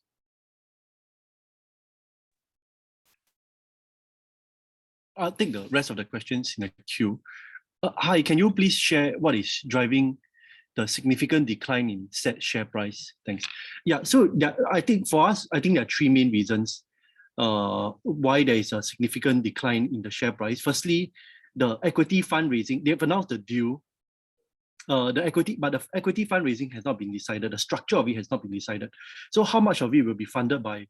I'll take the rest of the questions in the queue. Hi, can you please share what is driving the significant decline in SATS share price? Thanks. Yeah, so I think for us, I think there are 3 main reasons why there is a significant decline in the share price. Firstly, the equity fundraising, they've announced the deal. But the equity fundraising has not been decided. The structure of it has not been decided. So how much of it will be funded by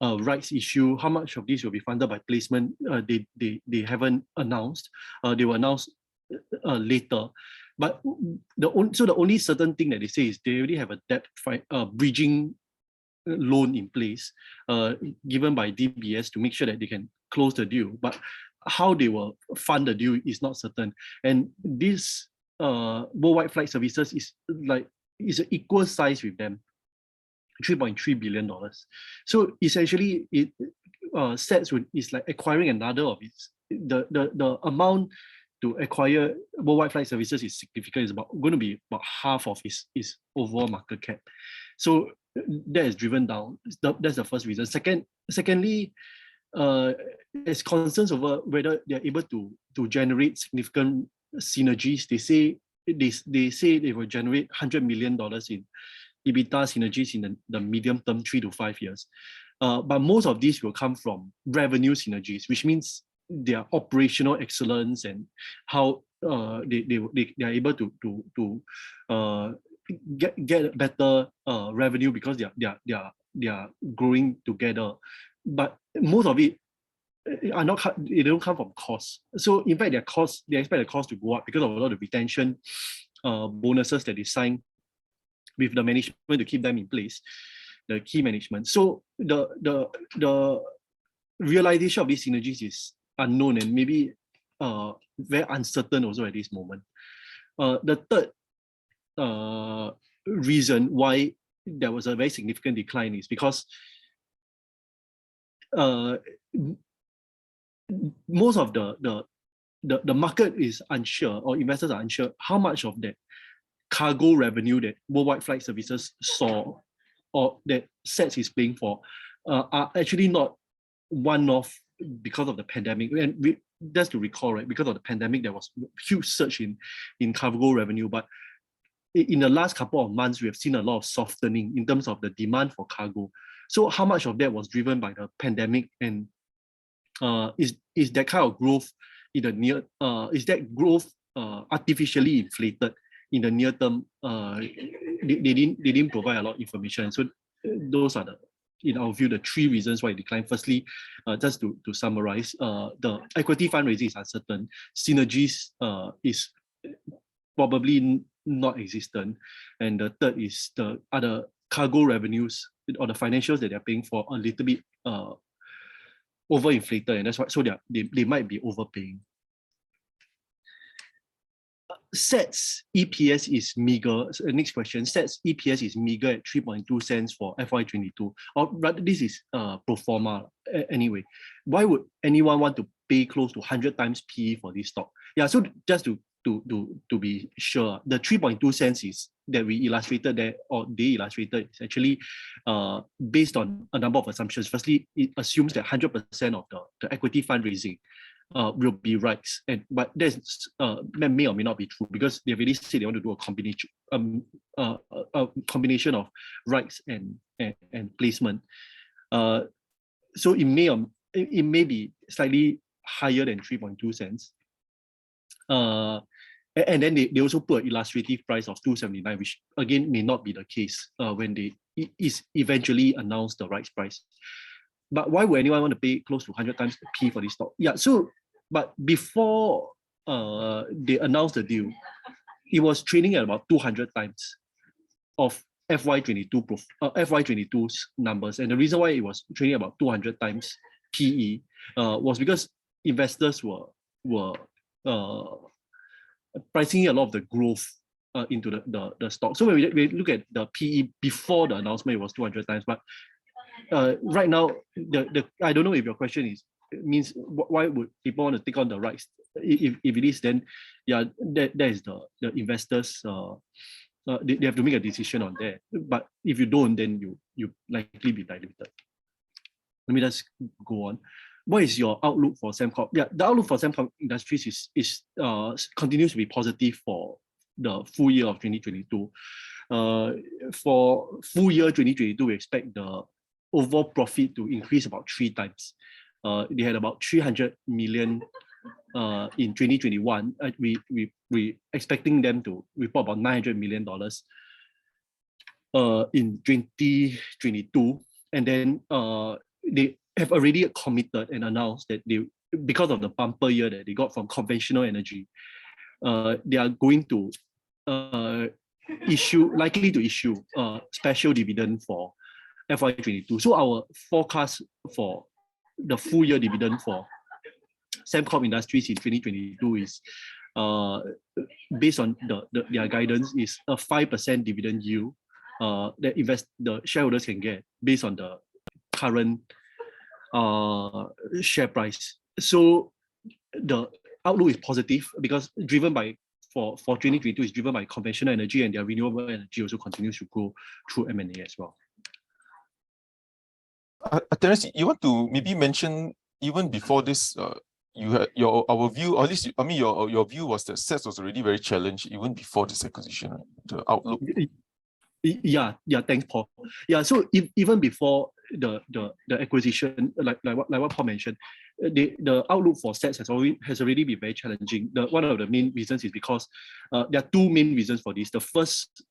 rights issue? How much of this will be funded by placement? They haven't announced. They will announce later. But the only certain thing that they say is they already have a debt bridging loan in place, given by DBS to make sure that they can close the deal. But how they will fund the deal is not certain. And this Worldwide Flight Services is an equal size with them, $3.3 billion. So essentially, SATS is like acquiring another of its. The amount to acquire Worldwide Flight Services is significant. It's going to be about half of its overall market cap. So that is driven down. That's the first reason. Secondly, there's concerns over whether they're able to generate significant synergies. They say they will generate $100 million EBITDA synergies in the medium term, 3 to 5 years. But most of these will come from revenue synergies, which means their operational excellence and how they are able to get better revenue because they are growing together. But most of it are not, they don't come from costs. So in fact, they expect the cost to go up because of a lot of retention bonuses that they sign with the management to keep them in place, the key management. So the realization of these synergies is unknown and maybe very uncertain also at this moment. The third reason why there was a very significant decline is because most of the market is unsure, or investors are unsure how much of that cargo revenue that worldwide flight services saw or that SATS is paying for are actually not one-off because of the pandemic. And just to recall, right, because of the pandemic, there was a huge surge in cargo revenue. But in the last couple of months, we have seen a lot of softening in terms of the demand for cargo. So how much of that was driven by the pandemic, and is that kind of growth in the near, is that growth artificially inflated in the near term? They didn't provide a lot of information. So those are in our view, the three reasons why it declined. Firstly, just to summarize, the equity fundraising is uncertain. Synergies is probably not existent. And the third is the other cargo revenues or the financials that they're paying for a little bit overinflated, and that's why they might be overpaying. SATS EPS is meager. So next question. SATS EPS is meager at 3.2 cents for FY22. Or rather, this is pro forma anyway. Why would anyone want to pay close to 100 times PE for this stock? Yeah, so just to be sure, the 3.2 cents is that we illustrated there, or they illustrated, is actually based on a number of assumptions. Firstly, it assumes that 100% of the equity fundraising will be rights, but that may or may not be true, because they already said they want to do a combination of rights and placement. So it may be slightly higher than 3.2 cents. And then they also put an illustrative price of 279, which again may not be the case when they eventually announce the rights price. But why would anyone want to pay close to 100 times the P for this stock? Yeah, so, but before they announced the deal, it was trading at about 200 times of FY22's numbers. And the reason why it was trading about 200 times PE was because investors were pricing a lot of the growth into the stock. So when we look at the PE before the announcement, it was 200 times. But right now, I don't know if your question means why would people want to take on the rights? If it is, then yeah, that is the investors. They have to make a decision on that. But if you don't, then you likely be diluted. Let me just go on. What is your outlook for Sembcorp? Yeah, the outlook for Sembcorp Industries is continues to be positive for the full year of 2022. For full year 2022, we expect the overall profit to increase about 3 times. They had about 300 million in 2021. We expecting them to report about $900 million in 2022, and then they have already committed and announced that because of the bumper year that they got from conventional energy, they are going to likely to issue a special dividend for FY22. So our forecast for the full year dividend for Sembcorp Industries in 2022 is based on their guidance is a 5% dividend yield that the shareholders can get based on the current share price. So the outlook is positive because for 2022 is driven by conventional energy, and their renewable energy also continues to grow through M&A as well. Terence, you want to maybe mention, even before this, you had our view, or at least I mean your view was that SATS was already very challenged even before this acquisition, the outlook. Yeah, thanks, Paul. Yeah, so even before the acquisition, like what Paul mentioned, the outlook for SATS has already been very challenging. One of the main reasons is because there are two main reasons for this. The first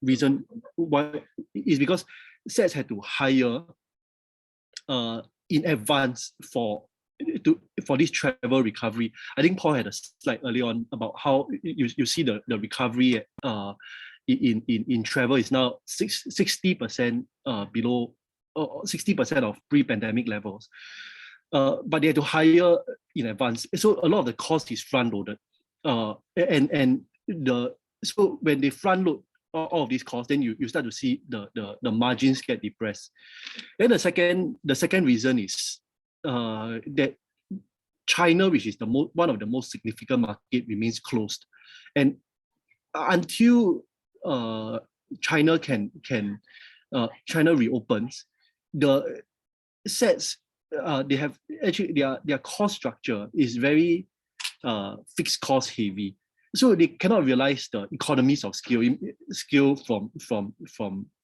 reason why is because SATS had to hire in advance for this travel recovery. I think Paul had a slide early on about how you see the recovery in travel is now 60% below 60% of pre-pandemic levels. But they had to hire in advance, so a lot of the cost is front loaded. So when they front load all of these costs, then you start to see the margins get depressed. Then the second reason is that China, which is one of the most significant market, remains closed, and until China China reopens, the SATS they have actually their cost structure is very fixed cost heavy, so they cannot realize the economies of scale from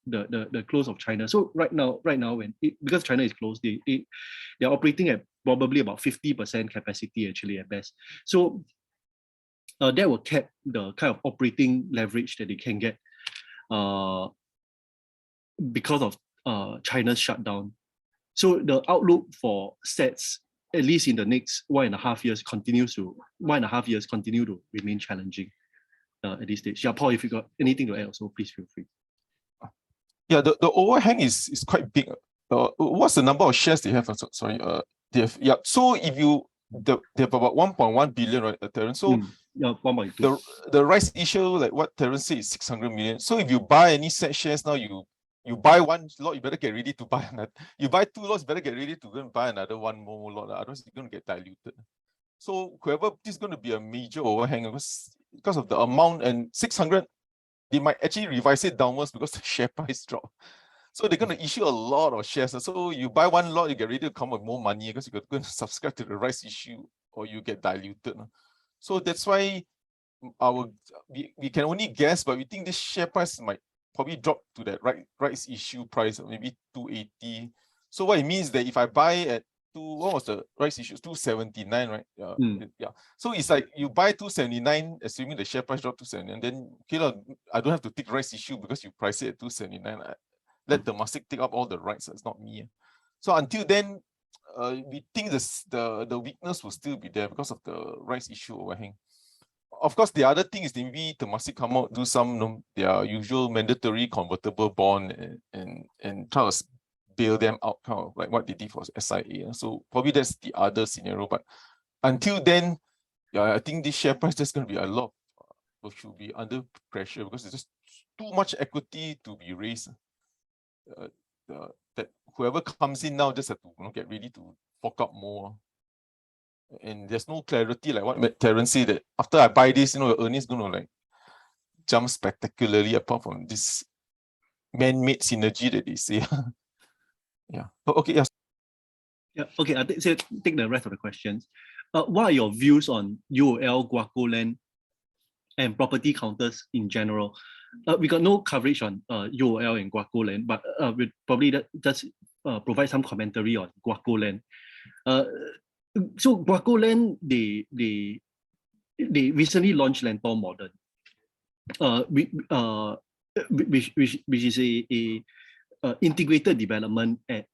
the close of China. So right now because China is closed, they're operating at probably about 50% capacity actually at best. So that will cap the kind of operating leverage that they can get because of China's shutdown. So the outlook for SATS, at least in the next 1.5 years, continue to remain challenging at this stage. Yeah, Paul, if you got anything to add also, please feel free. Yeah, the overhang is quite big. What's the number of shares they have? Sorry, they have, yeah. So if they have about 1.1 billion, right, Terence? So yeah, 1.2. The rights issue, like what Terence said, is 600 million. So if you buy any SATS shares now, you buy one lot, you better get ready to buy another. You buy two lots, you better get ready to go and buy another one more lot. Otherwise, you're going to get diluted. So whoever, this is going to be a major overhang because of the amount, and 600, they might actually revise it downwards because the share price drop. So they're going to issue a lot of shares. So you buy one lot, you get ready to come with more money because you're going to subscribe to the rights issue, or you get diluted. So that's why we can only guess, but we think this share price might probably drop to that rights issue price, maybe 280. So what it means that if I buy at what was the rights issue? 279, right? Yeah. So it's like you buy 279, assuming the share price drop to 279, and then okay, I don't have to take rights issue because you price it at 279. Let the Temasek take up all the rights. It's not me. So until then, we think the weakness will still be there because of the rights issue overhang. Of course, the other thing is maybe Temasek come out, do some their usual mandatory convertible bond and try to bail them out, kind of like what they did for SIA. So probably that's the other scenario. But until then, yeah, I think this share price is going to be a lot, should be under pressure because there's just too much equity to be raised. That whoever comes in now just have to get ready to fork up more. And there's no clarity, like what Terence said, that after I buy this, your earnings going to like jump spectacularly apart from this man-made synergy that they say. Yeah. Okay. Yes. Yeah. Okay. I'll take the rest of the questions. What are your views on UOL, Guacoland, and property counters in general? We got no coverage on UOL and Guacoland, but we'll probably just provide some commentary on Guacoland. So Guacoland, they recently launched Lentor Modern, which is a integrated development at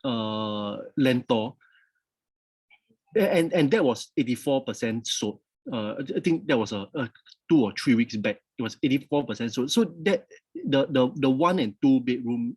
Lentor, and that was 84% sold. I think that was a 2 or 3 weeks back. It was 84% sold. So that the 1 and 2 bedroom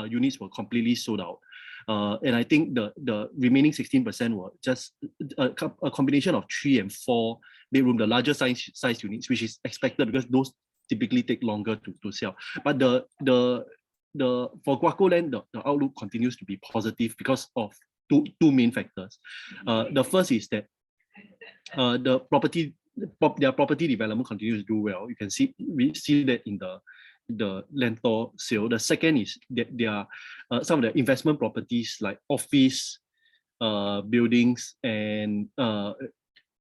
units were completely sold out. And I think the remaining 16% were just a combination of 3 and 4 bedroom, the larger size units, which is expected because those typically take longer to sell. But for Guacoland, the outlook continues to be positive because of two main factors. The first is that their property development continues to do well. We see that in the Lentor sale. The second is that there are some of the investment properties like office buildings and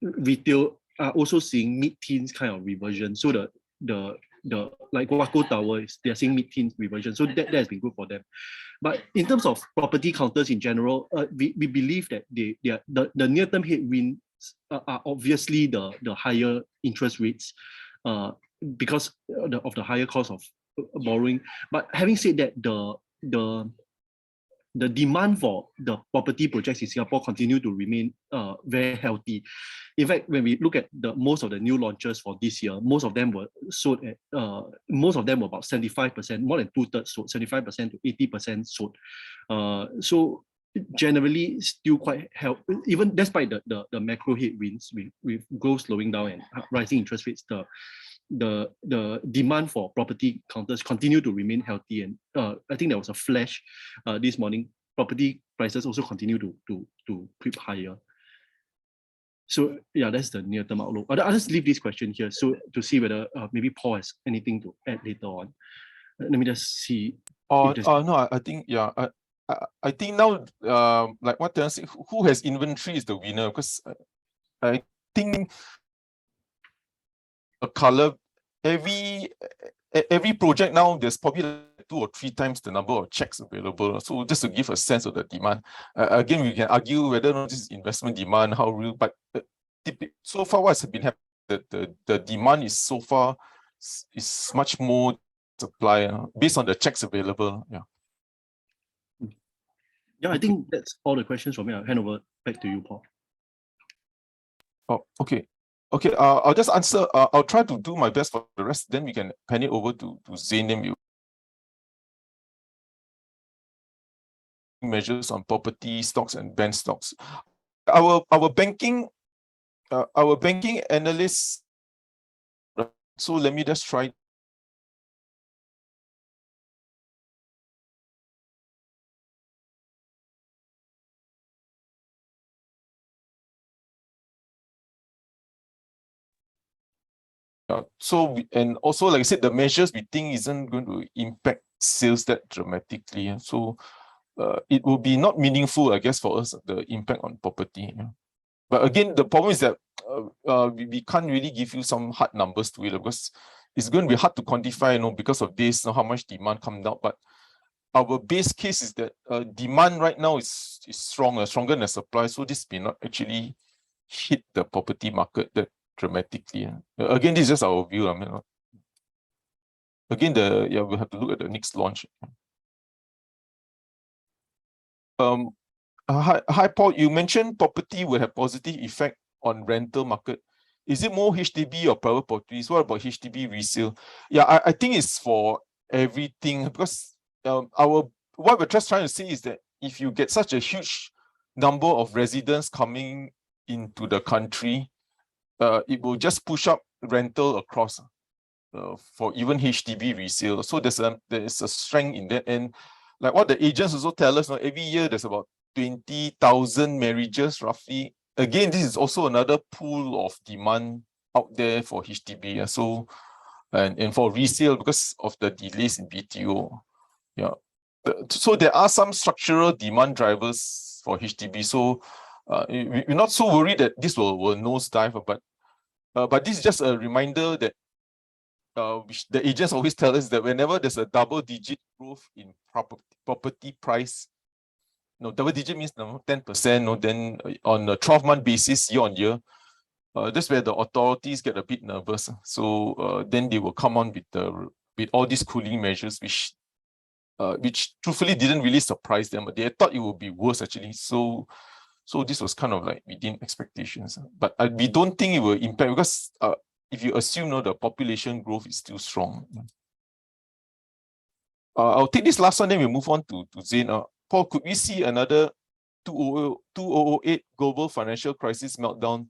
retail are also seeing mid-teens kind of reversion. So the the like Waco Tower they're seeing mid-teens reversion, so that has been good for them. But in terms of property counters in general, we believe that the near-term headwinds are obviously the higher interest rates, because of the higher cost of borrowing. But having said that, the demand for the property projects in Singapore continue to remain very healthy. In fact, when we look at most of the new launches for this year, most of them were sold at most of them were about 75%, more than 2/3 sold, 75% to 80% sold. So generally still quite helpful, even despite the macro headwinds with growth slowing down and rising interest rates. The demand for property counters continue to remain healthy, and I think there was a flash this morning. Property prices also continue to creep higher. So yeah, that's the near-term outlook. I'll just leave this question here so to see whether maybe Paul has anything to add later on. Let me just see. No, I think yeah. I think now, like what Terence said, who has inventory is the winner, because I think a color, every project now there's probably like 2 or 3 times the number of checks available. So just to give a sense of the demand, again we can argue whether or not this is investment demand, how real, but so far what's been happening, the demand is so far is much more supply based on the checks available. Yeah, I think that's all the questions from me. I'll hand over back to you, Paul. Oh, okay. Okay, I'll just answer. I'll try to do my best for the rest. Then we can hand it over to Zain. You measures on property stocks and band stocks. Our banking analysts. So let me just try. And also, like I said, the measures we think isn't going to impact sales that dramatically. So it will be not meaningful, I guess, for us, the impact on property. But again, the problem is that we can't really give you some hard numbers to it, because it's going to be hard to quantify, because of this, how much demand comes out. But our base case is that demand right now is stronger than supply. So this may not actually hit the property market that dramatically. Again, this is just our view. I mean, again, we'll have to look at the next launch. Hi, Paul. You mentioned property will have positive effect on rental market. Is it more HDB or private properties? What about HDB resale? Yeah, I think it's for everything, because what we're just trying to say is that if you get such a huge number of residents coming into the country, it will just push up rental across for even HDB resale. So there is a strength in that. And like what the agents also tell us, every year there's about 20,000 marriages roughly. Again, this is also another pool of demand out there for HDB. So and for resale, because of the delays in BTO. Yeah. So there are some structural demand drivers for HDB. So we're not so worried that this will nosedive, but this is just a reminder that which the agents always tell us, that whenever there's a double-digit growth in property price, double-digit means 10%, then on a 12-month basis, year-on-year, that's where the authorities get a bit nervous. So then they will come on with all these cooling measures, which truthfully didn't really surprise them, but they thought it would be worse actually. So this was kind of like within expectations, but we don't think it will impact, because if you assume the population growth is still strong. I'll take this last one, then we'll move on to Zain. Paul, could we see another 2008 global financial crisis meltdown,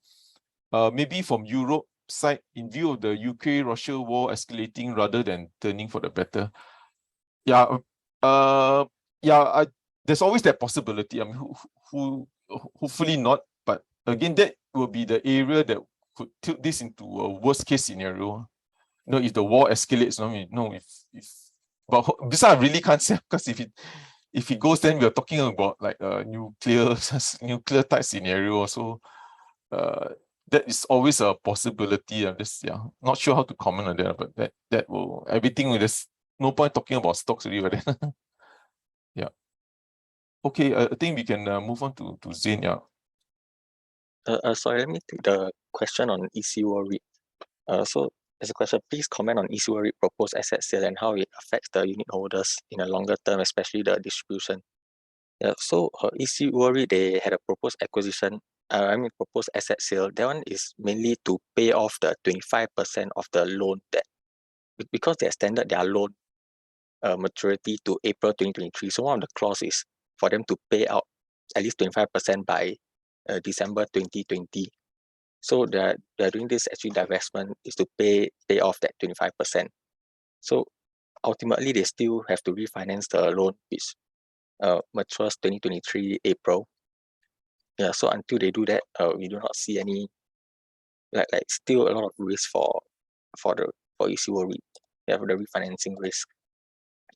maybe from Europe side, in view of the UK-Russia war escalating rather than turning for the better? Yeah, there's always that possibility. I mean, hopefully not, but again, that will be the area that could tilt this into a worst case scenario. If the war escalates, but this I really can't say, because if it goes, then we are talking about like a nuclear type scenario. So that is always a possibility. I'm just not sure how to comment on that, but that will everything will just no point talking about stocks already, but then yeah. Okay, I think we can move on to Zain. Yeah. Sorry, let me take the question on ECO REIT. So as a question, please comment on ECO REIT proposed asset sale and how it affects the unit holders in a longer term, especially the distribution. Yeah, so ECO REIT, they had a proposed acquisition, proposed asset sale. That one is mainly to pay off the 25% of the loan debt because they extended their loan maturity to April 2023. So one of the clauses is for them to pay out at least 25% by December 2020. So they're doing this actually divestment is to pay off that 25%. So ultimately they still have to refinance the loan which matures 2023 April. Yeah, so until they do that, we do not see any like still a lot of risk for ECO REIT. They have the refinancing risk.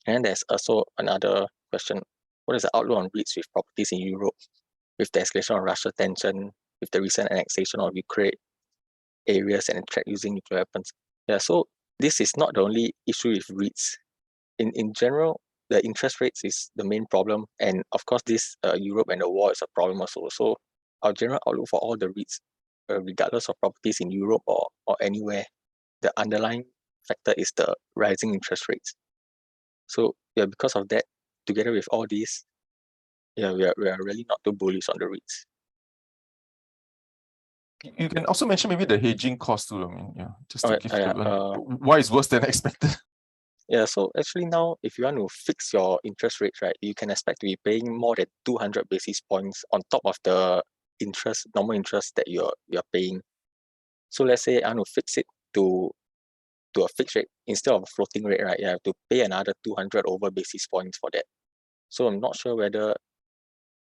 And there's also another question: what is the outlook on REITs with properties in Europe, with the escalation of Russia tension, with the recent annexation of Ukraine areas and threat using nuclear weapons? Yeah, so this is not the only issue with REITs. In general, the interest rates is the main problem, and of course, this Europe and the war is a problem also. So our general outlook for all the REITs, regardless of properties in Europe or anywhere, the underlying factor is the rising interest rates. So yeah, because of that, together with all these, yeah, we are really not too bullish on the REITs. You can also mention maybe the hedging cost too. I mean, yeah, just to give why it's worse than expected. Yeah, so actually now, if you want to fix your interest rates, right, you can expect to be paying more than 200 basis points on top of the normal interest that you're paying. So let's say I want to fix it to a fixed rate instead of a floating rate, right? You have to pay another 200 over basis points for that. So I'm not sure whether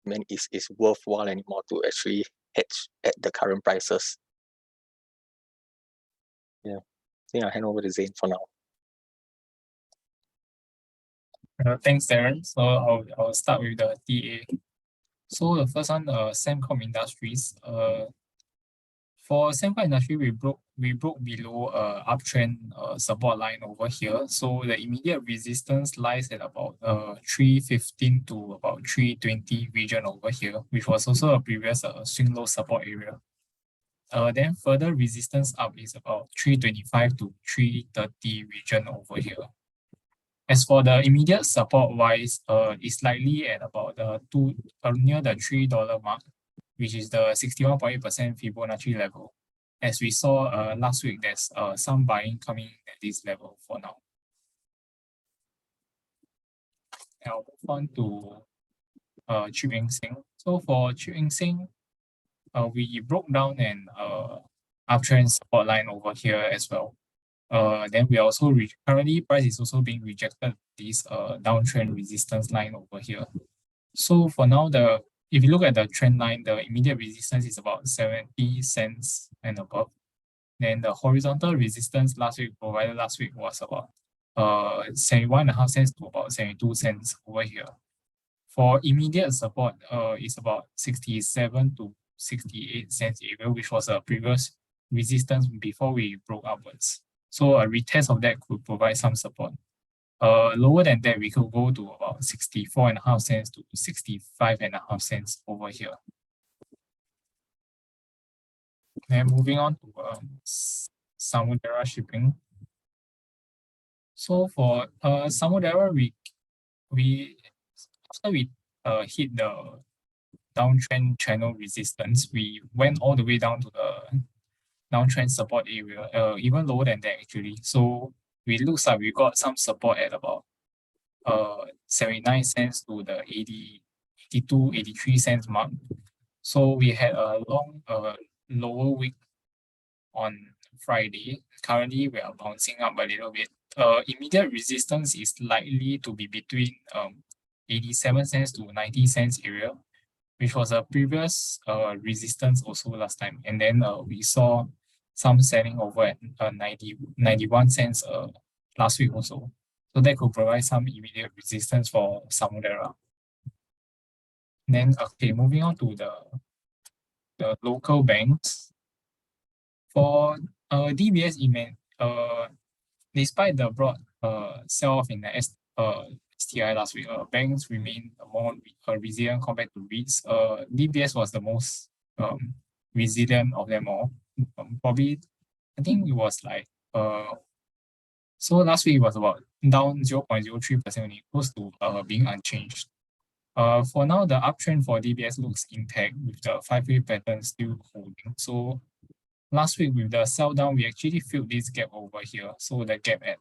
it's worthwhile anymore to actually hedge at the current prices. Yeah, I think I'll hand over to Zain for now. Thanks, Darren. So I'll start with the TA. So the first one, Semcom Industries. For Semcom Industry, we broke below uptrend support line over here. So the immediate resistance lies at about 315 to about 320 region over here, which was also a previous swing low support area. Then further resistance up is about 325 to 330 region over here. As for the immediate support wise, it's likely at about near the $3 mark, which is the 61.8% Fibonacci level. As we saw last week, there's some buying coming at this level for now. I'll move on to Chip Eng Seng. So for Chip Eng Seng, we broke down an uptrend support line over here as well. Then we also currently price is also being rejected this downtrend resistance line over here. So for now, if you look at the trend line, the immediate resistance is about 70 cents and above. Then the horizontal resistance provided last week was about 71.5 cents to about 72 cents over here. For immediate support, it's about 67 to 68 cents area, which was a previous resistance before we broke upwards. So a retest of that could provide some support. Lower than that, we could go to about 64.5 cents to 65.5 cents over here. Then moving on to Samudera Shipping. So for Samudera, after we hit the downtrend channel resistance, we went all the way down to the downtrend support area, even lower than that actually. So it looks like we got some support at about 79 cents to the 82, 83 cents mark. So we had a long lower week on Friday. Currently, we are bouncing up a little bit. Immediate resistance is likely to be between 87 cents to 90 cents area, which was a previous resistance also last time. And then we saw some selling over at 91 cents last week also. So that could provide some immediate resistance for Samudera. Then, okay, moving on to the local banks. For DBS event, despite the broad sell-off in the STI last week, banks remain more resilient compared to REITs. DBS was the most resilient of them all. Probably, I think it was like so last week it was about down 0.03% only, close to being unchanged. For now, the uptrend for DBS looks intact with the 5-way pattern still holding. So last week with the sell down, we actually filled this gap over here. So the gap at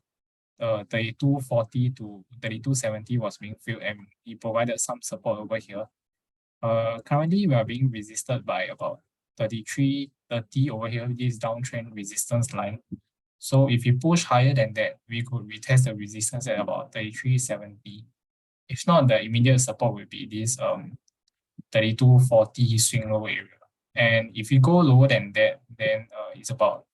32.40 to 32.70 was being filled, and we provided some support over here. Currently, we are being resisted by about 33.30 over here, this downtrend resistance line. So if we push higher than that, we could retest the resistance at about 33.70. If not, the immediate support will be this 32.40 swing low area. And if you go lower than that, then it's about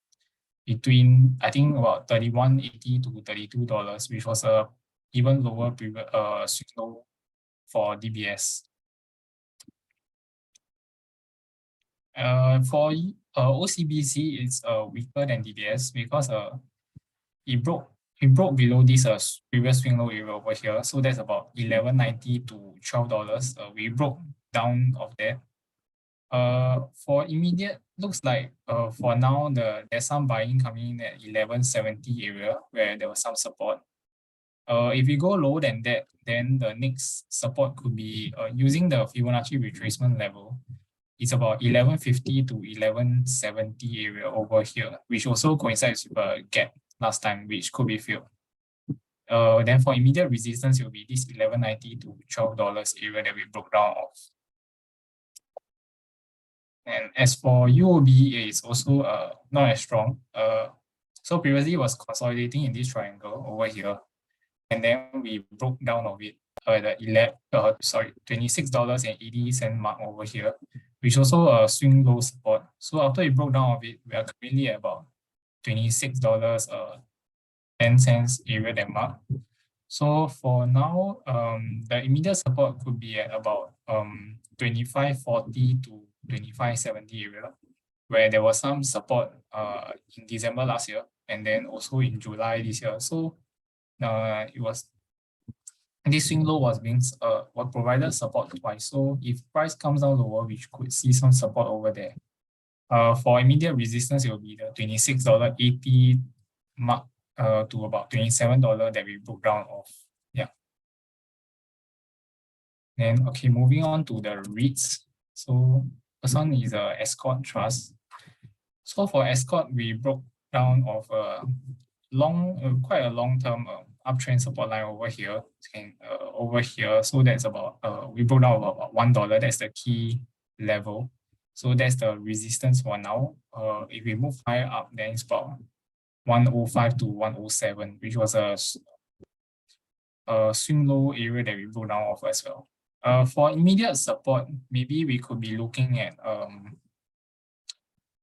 between, I think, about $31.80 to $32, which was a even lower previous swing low for DBS. For OCBC, it's weaker than DBS because it broke below this previous swing low area over here. So that's about $11.90 to $12. We broke down of that. For immediate, looks like for now there's some buying coming in at 11.70 area where there was some support. If we go lower than that, then the next support could be using the Fibonacci retracement level. It's about 11.50 to 11.70 area over here, which also coincides with a gap last time, which could be filled. Then for immediate resistance, it will be this $11.90 to $12 area that we broke down of. And as for UOB, it's also not as strong. So previously it was consolidating in this triangle over here, and then we broke down of it at the $26.80 mark over here, which also a swing low support. So after we broke down of it, we are currently at about $26.10 area that mark. So for now, the immediate support could be at about 25.40 to 25.70 area, where there was some support in December last year, and then also in July this year. So it was this swing low was being provided support twice. So if price comes down lower, we could see some support over there. For immediate resistance, it will be the $26.80 mark to about $27 that we broke down of. Yeah. Then okay, moving on to the REITs. So this one is a Escort Trust. So for Escort, we broke down of quite a long-term uptrend support line over here, and over here. So that's about we broke down about $1. That's the key level. So that's the resistance for now. If we move higher up, then it's about 105 to 107, which was a swing low area that we broke down of as well. For immediate support, maybe we could be looking at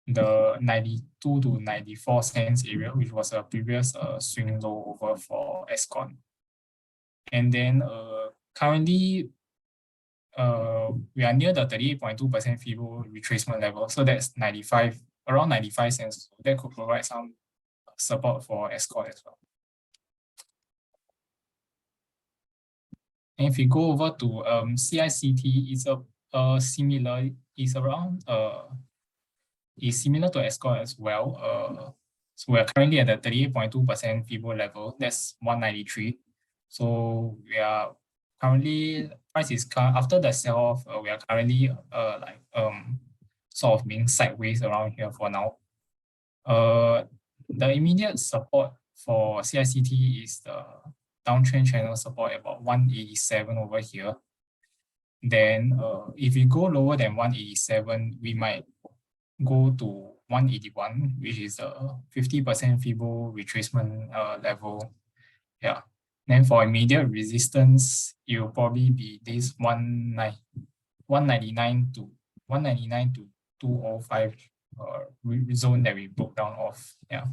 the 92 to 94 cents area, which was a previous swing low over for Escort. And then currently we are near the 38.2% Fibo retracement level. So that's around 95 cents. So that could provide some support for Escort as well. And if we go over to CICT, it's similar to Escort as well. So we're currently at the 38.2% Fibo level. That's 193. So we are currently, price is after the sell-off, we are currently sort of being sideways around here for now. The immediate support for CICT is the downtrend channel support about 187 over here. Then if we go lower than 187, we might go to 181, which is a 50% Fibo retracement level. Yeah. Then for immediate resistance, it will probably be this 199 to 205 zone that we broke down off. Yeah.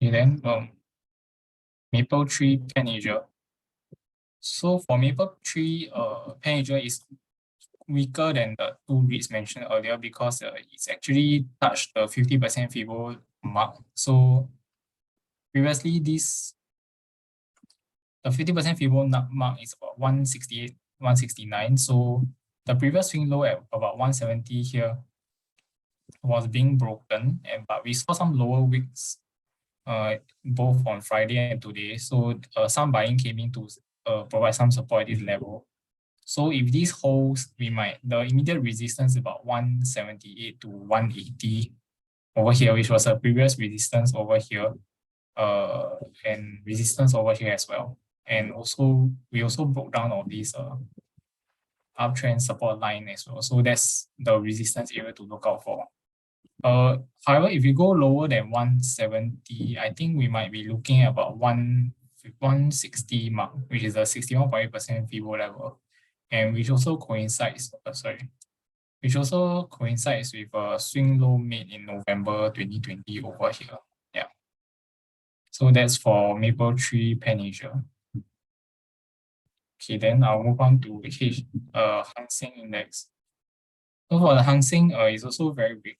And then Mapletree Pan Asia. So for Mapletree, Pan Asia is weaker than the two REITs mentioned earlier because it's actually touched the 50% Fibo mark. So previously, the 50% Fibo mark is about 168, 169. So the previous swing low at about 170 here was being broken, but we saw some lower wicks both on Friday and today. So some buying came in to provide some support at this level. So if this holds, the immediate resistance is about 178 to 180 over here, which was a previous resistance over here, and resistance over here as well. And also, we also broke down all these uptrend support line as well. So that's the resistance area to look out for. However, if you go lower than 170, I think we might be looking at about 160 mark, which is a 61.8% Fibo level, and which also coincides. Which also coincides with a swing low made in November 2020 over here. Yeah. So that's for Mapletree Pan Asia. Okay, then I'll move on to Hang Seng Index. So for the Hang Seng, it's also very big.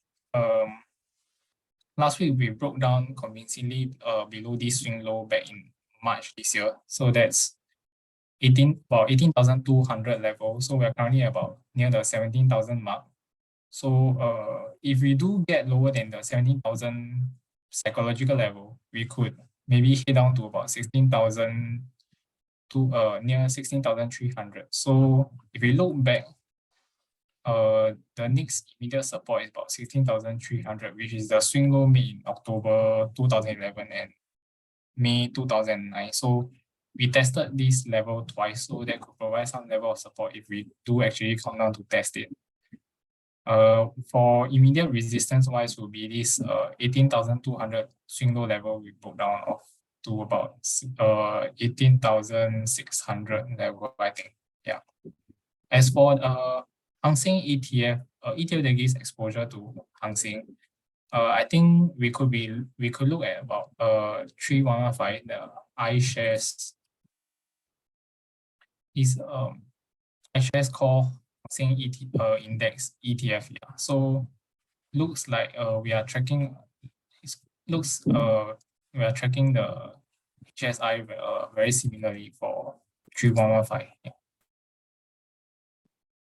Last week we broke down convincingly below this swing low back in March this year. So that's about 18,200 level. So we're currently about near the 17,000 mark. So if we do get lower than the 17,000 psychological level, we could maybe hit down to about 16,000 to near 16,300. So if we look back, the next immediate support is about 16,300, which is the swing low made in October 2011 and May 2009. So we tested this level twice, so that could provide some level of support if we do actually come down to test it. For immediate resistance wise will be this 18,200 swing low level we broke down off to about 18,600 level, I think. Yeah. As for Hang Seng ETF, ETF that gives exposure to Hang Seng, I think we could look at about 3115, the iShares is iShares Core Hang Seng Index ETF. Yeah. So looks like we are tracking the HSI very similarly for 3115. Yeah.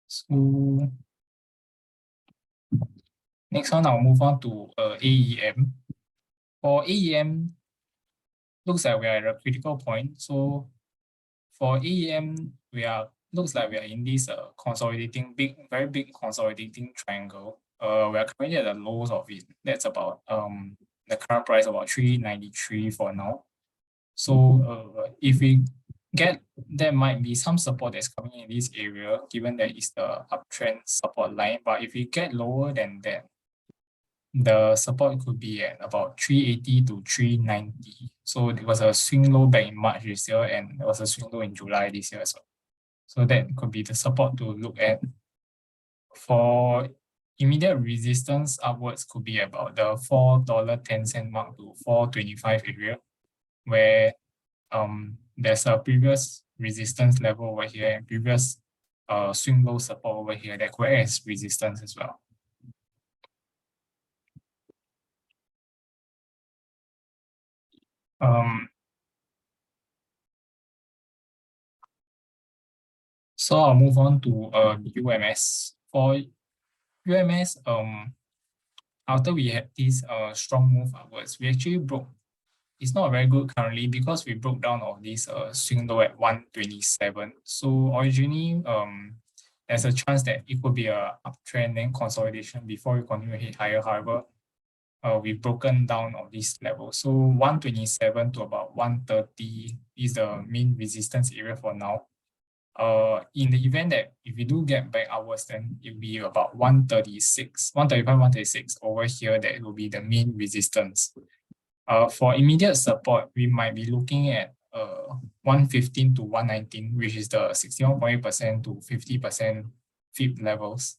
So next one, I'll move on to AEM. For AEM, looks like we are at a critical point. So for AEM, looks like we are in this consolidating very big consolidating triangle. We are currently at the lows of it. That's about the current price about 393 for now. So if we get, there might be some support that's coming in this area, given that it's the uptrend support line. But if we get lower than that, the support could be at about 380 to 390. So it was a swing low back in March this year, and there was a swing low in July this year as well. So that could be the support to look at. For immediate resistance upwards could be about the $4.10 mark to $4.25 area, where there's a previous resistance level over here and previous swing low support over here that could act as resistance as well. So I'll move on to UMS. For UMS, after we had this strong move upwards, we actually broke. It's not very good currently because we broke down of this swing low at 127. So originally, there's a chance that it could be a uptrend and consolidation before we continue to hit higher. However, we've broken down of this level. So 127 to about 130 is the main resistance area for now. In the event that if we do get back upwards, then it will be about 135, 136 over here. That will be the main resistance. For immediate support, we might be looking at 115 to 119, which is the 61.8% to 50% FIB levels,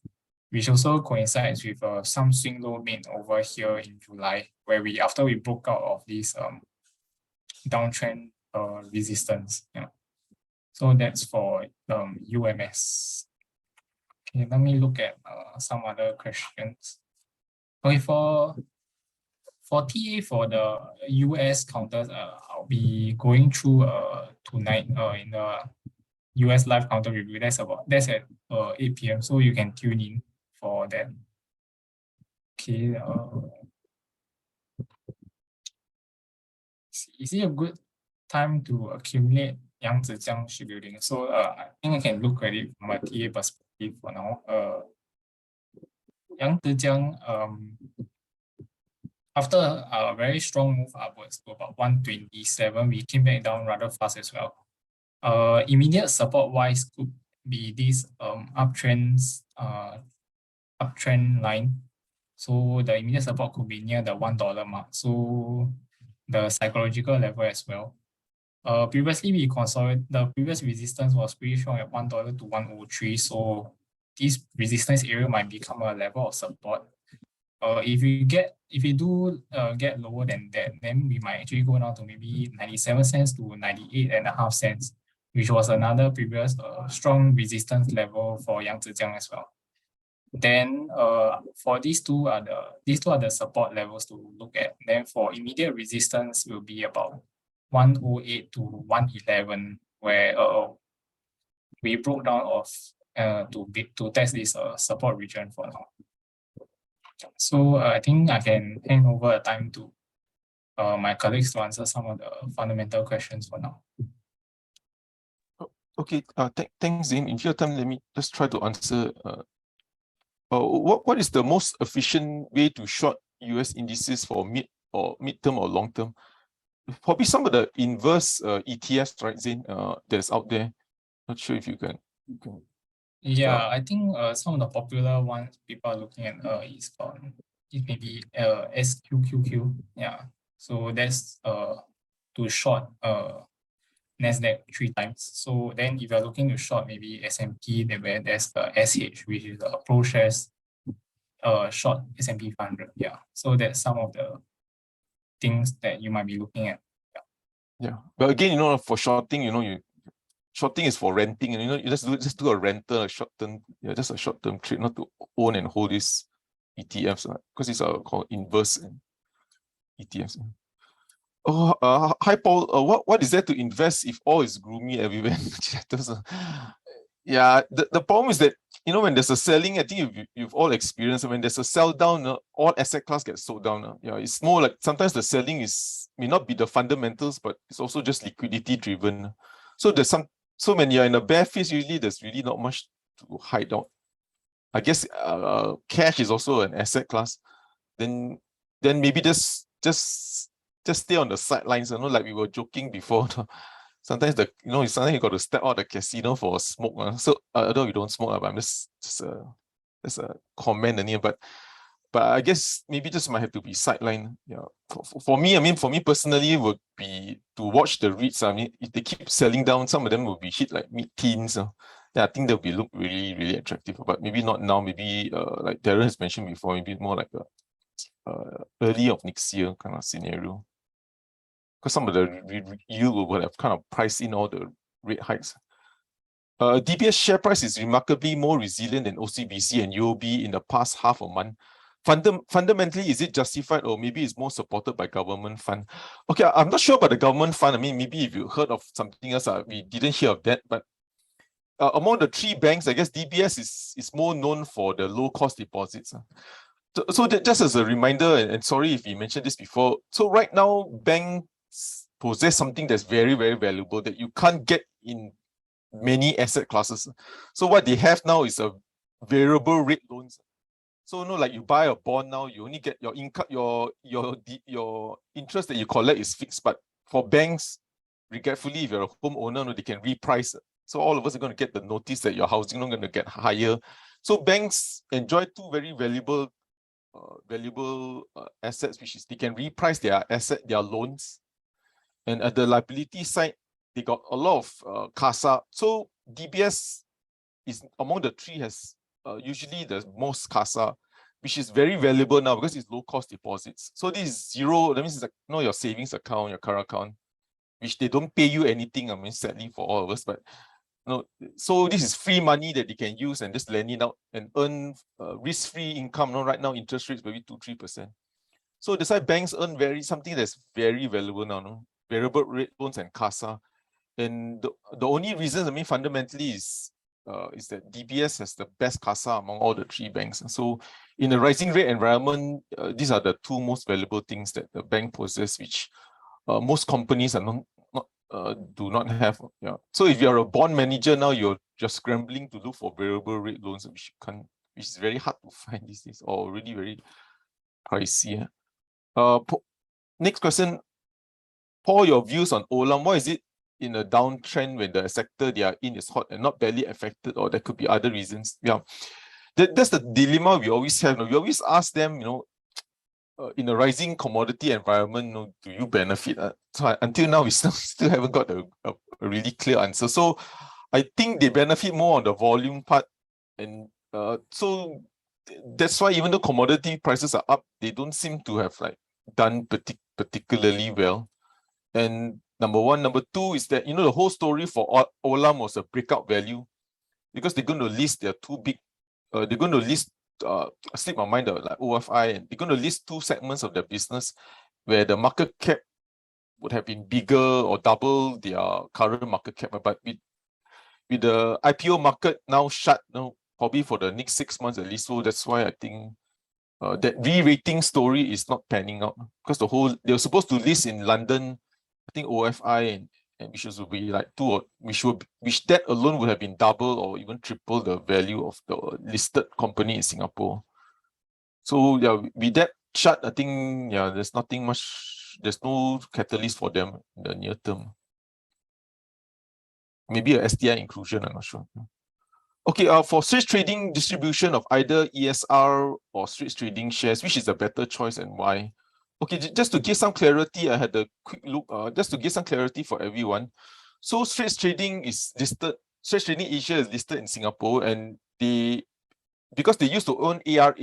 which also coincides with some swing low made over here in July, where after we broke out of this downtrend resistance. Yeah. So that's for UMS. Okay, let me look at some other questions. Okay, for TA for the US counters, I'll be going through tonight in the US live counter review. That's at 8 p.m. So you can tune in for that. Okay. Is it a good time to accumulate Yang Zijiang shipbuilding? So I think I can look at it from a TA perspective for now. Yang Zijiang, after a very strong move upwards to about 127, we came back down rather fast as well. Immediate support wise could be this uptrend line. So the immediate support could be near the $1 mark. So the psychological level as well. Previously we consolidated, the previous resistance was pretty strong at $1 to 103. So this resistance area might become a level of support. If we do get lower than that, then we might actually go down to maybe 97 cents to 98.5 cents, which was another previous strong resistance level for Yang Zijiang as well. Then for these two are the support levels to look at. Then for immediate resistance will be about 108 to 111, where we broke down off to test this support region for now. So I think I can hand over time to my colleagues to answer some of the fundamental questions for now. Okay, thanks, Zane. In your time, let me just try to answer. What is the most efficient way to short US indices for midterm or long term? Probably some of the inverse ETFs, right, Zane? That's out there. Not sure if you can. Yeah, I think some of the popular ones people are looking at is maybe SQQQ. Yeah, so that's to short Nasdaq 3 times. So then if you're looking to short maybe S&P, then there's the SH, which is the Pro Shares short S&P 500. Yeah, so that's some of the things that you might be looking at. Yeah, but again, for shorting, shorting is for renting, and you just do a rental, a short term, just a short term trade, not to own and hold these ETFs, because these are called inverse ETFs. Oh, hi Paul. What is there to invest if all is gloomy everywhere? Yeah, the problem is that when there's a selling, I think you've all experienced when there's a sell down, all asset class gets sold down. Yeah, it's more like sometimes the selling may not be the fundamentals, but it's also just liquidity driven. So when you're in a bear phase, usually there's really not much to hide out. I guess cash is also an asset class. Then maybe just stay on the sidelines. Like we were joking before. Sometimes sometimes you got to step out the casino for a smoke. So although you don't smoke, but I'm just a comment in here. But I guess maybe just might have to be sidelined. Yeah. For me personally, would be to watch the REITs. I mean, if they keep selling down, some of them will be hit like mid-teens. Yeah, I think they'll look really, really attractive. But maybe not now. Maybe like Darren has mentioned before, maybe more like early of next year kind of scenario. Because some of the yield will have kind of priced in all the rate hikes. DBS share price is remarkably more resilient than OCBC and UOB in the past half a month. Fundamentally, is it justified, or maybe it's more supported by government fund? Okay, I'm not sure about the government fund. I mean, maybe if you heard of something else, we didn't hear of that. But among the three banks, I guess DBS is more known for the low cost deposits. So that just as a reminder, and sorry if we mentioned this before. So right now, banks possess something that's very, very valuable that you can't get in many asset classes. So what they have now is a variable rate loans. So like you buy a bond now, you only get your income, your interest that you collect is fixed. But for banks, regretfully, if you're a homeowner, they can reprice. So all of us are going to get the notice that your housing loan is going to get higher. So banks enjoy two very valuable assets, which is they can reprice their loans, and at the liability side, they got a lot of CASA. So DBS is among the three has usually the most CASA, which is very valuable now because it's low cost deposits. So this is zero. That means it's like your savings account, your current account, which they don't pay you anything. I mean, sadly for all of us, but So this is free money that they can use and just lend it out and earn risk-free income. Right now, interest rates maybe 2-3%. So that's why banks earn something that's very valuable now. Variable rate loans and CASA. And the only reason, fundamentally is that DBS has the best CASA among all the three banks. So in a rising rate environment, these are the two most valuable things that the bank possesses, which most companies are do not have. Yeah. So if you're a bond manager now, you're just scrambling to look for variable rate loans, which is very hard to find these days, or really very pricey. Next question, Paul, your views on Olam. Why is it in a downtrend when the sector they are in is hot and not badly affected, or there could be other reasons? Yeah, that's the dilemma we always have. We always ask them, in a rising commodity environment, do you benefit? So until now, we still haven't got a really clear answer. So I think they benefit more on the volume part, and so that's why even though commodity prices are up, they don't seem to have done particularly well. And number one. Number two is that the whole story for Olam was a breakout value, because they're going to list their two big. They're going to list. Slip my mind, like OFI, and they're going to list two segments of their business where the market cap would have been bigger or double their current market cap. But with the IPO market now shut, probably for the next 6 months at least, so that's why I think that re-rating story is not panning out, because they were supposed to list in London, I think OFI, and which would be like which that alone would have been double or even triple the value of the listed company in Singapore. So yeah, with that shut, I think there's nothing much. There's no catalyst for them in the near term. Maybe a STI inclusion, I'm not sure. Okay, for switch trading distribution of either ESR or switch trading shares, which is a better choice and why? Okay, just to give some clarity, I had a quick look, just to give some clarity for everyone. So Straits Trading is listed, Straits Trading Asia is listed in Singapore, and because they used to own ARA,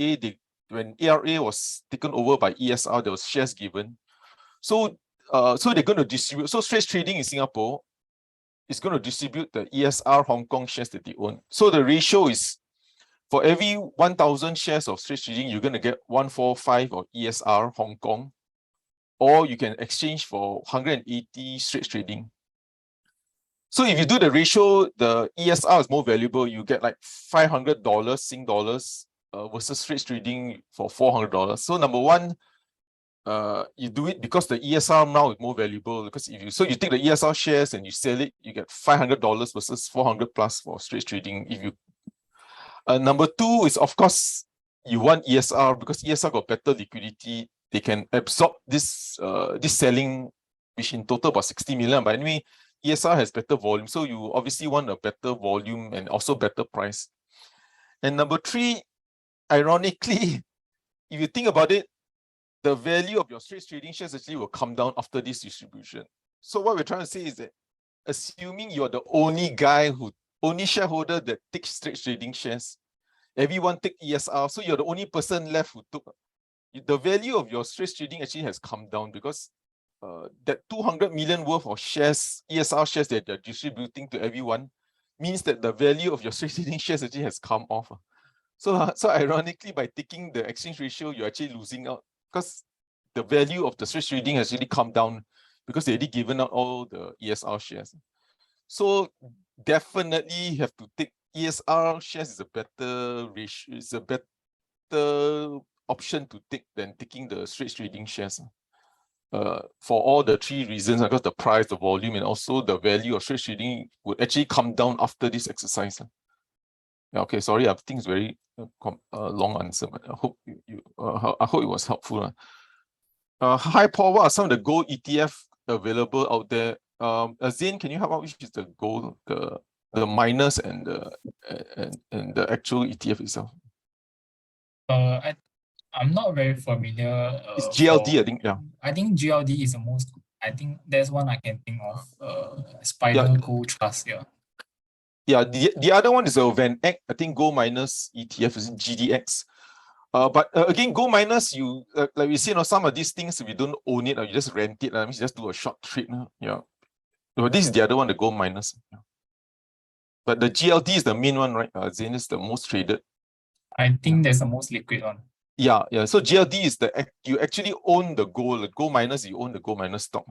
when ARA was taken over by ESR, there was shares given. So they're going to distribute. So Straits Trading in Singapore is going to distribute the ESR Hong Kong shares that they own. So the ratio is, for every 1,000 shares of Straits Trading, you're going to get 145 of ESR Hong Kong, or you can exchange for 180 Straits Trading. So if you do the ratio, the ESR is more valuable. You get like $500 Sing dollars versus Straits Trading for $400. So number one, you do it because the ESR now is more valuable, because you take the ESR shares and you sell it, you get $500 versus 400 plus for Straits Trading. Number two is, of course, you want ESR because ESR got better liquidity. They can absorb this selling, which in total about 60 million. But anyway, ESR has better volume, so you obviously want a better volume and also better price. And number three, ironically, if you think about it, the value of your Straits Trading shares actually will come down after this distribution. So what we're trying to say is that, assuming you're the only shareholder that takes Straits Trading shares, everyone take ESR, so you're the only person left who took. The value of your Straits Trading actually has come down, because that 200 million worth of shares, ESR shares that they're distributing to everyone, means that the value of your Straits Trading shares actually has come off. So ironically, by taking the exchange ratio, you're actually losing out, because the value of the Straits Trading has really come down because they already given out all the ESR shares. So definitely you have to take ESR shares is a better ratio, is a better option to take than taking the Straits Trading shares. For all the three reasons, because the price, the volume, and also the value of Straits Trading would actually come down after this exercise. Yeah, okay, sorry, I think it's very long answer, but I hope I hope it was helpful. Hi Paul, what are some of the gold ETF available out there? Zane, can you help out? Which is the gold, the miners and the actual ETF itself? I'm not very familiar. It's GLD, I think. Yeah. I think GLD is the most. I think there's one I can think of. Spider Gold Trust. Yeah. Yeah. The other one is a Van Eck, I think, gold miners ETF is GDX. But again, gold miners, you like we see, some of these things we don't own it, or you just rent it. You just do a short trade. Yeah. But this is the other one, the gold miners. Yeah. But the GLD is the main one, right? Zain is the most traded. I think that's the most liquid one. Yeah, yeah. So GLD is you actually own the gold miners, you own the gold miners stock.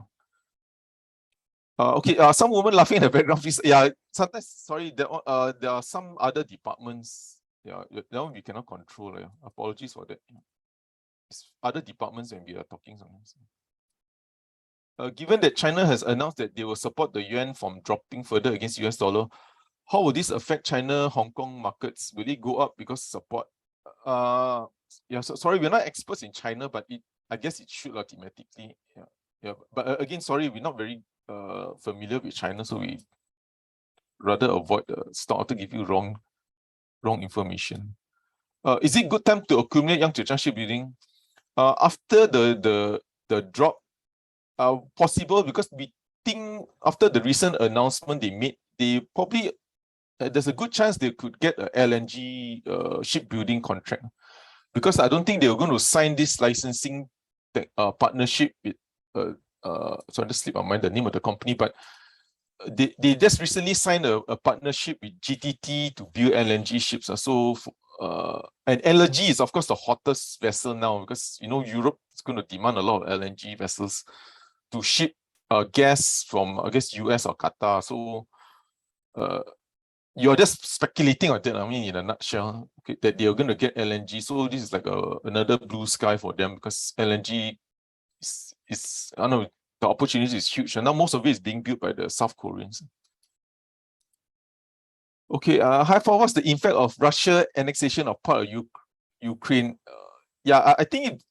Okay, some woman laughing in the background, please. Yeah, sometimes, sorry, there are some other departments. Yeah, that one we cannot control. Yeah. Apologies for that. It's other departments when we are talking sometimes. Given that China has announced that they will support the yuan from dropping further against US dollar, how will this affect China, Hong Kong markets? Will it go up because support? Yeah, so sorry, we're not experts in China, but I guess it should automatically. Yeah, yeah. But again, sorry, we're not very familiar with China, so we rather avoid the stock to give you wrong information. Is it good time to accumulate Yang Zhejiang shipbuilding? After the drop, possible, because we think after the recent announcement they made, they probably there's a good chance they could get a LNG shipbuilding contract, because I don't think they were going to sign this licensing partnership with so I just slip my mind the name of the company, but they just recently signed a partnership with GTT to build LNG ships. And LNG is of course the hottest vessel now, because Europe is going to demand a lot of LNG vessels to ship gas from, I guess, US or Qatar. So you're just speculating on that. I mean, in a nutshell, okay, that they are going to get LNG. So this is like another blue sky for them, because LNG is I don't know, the opportunity is huge, and now most of it is being built by the South Koreans. Okay, what's the impact of Russia annexation of part of Ukraine? Yeah, I think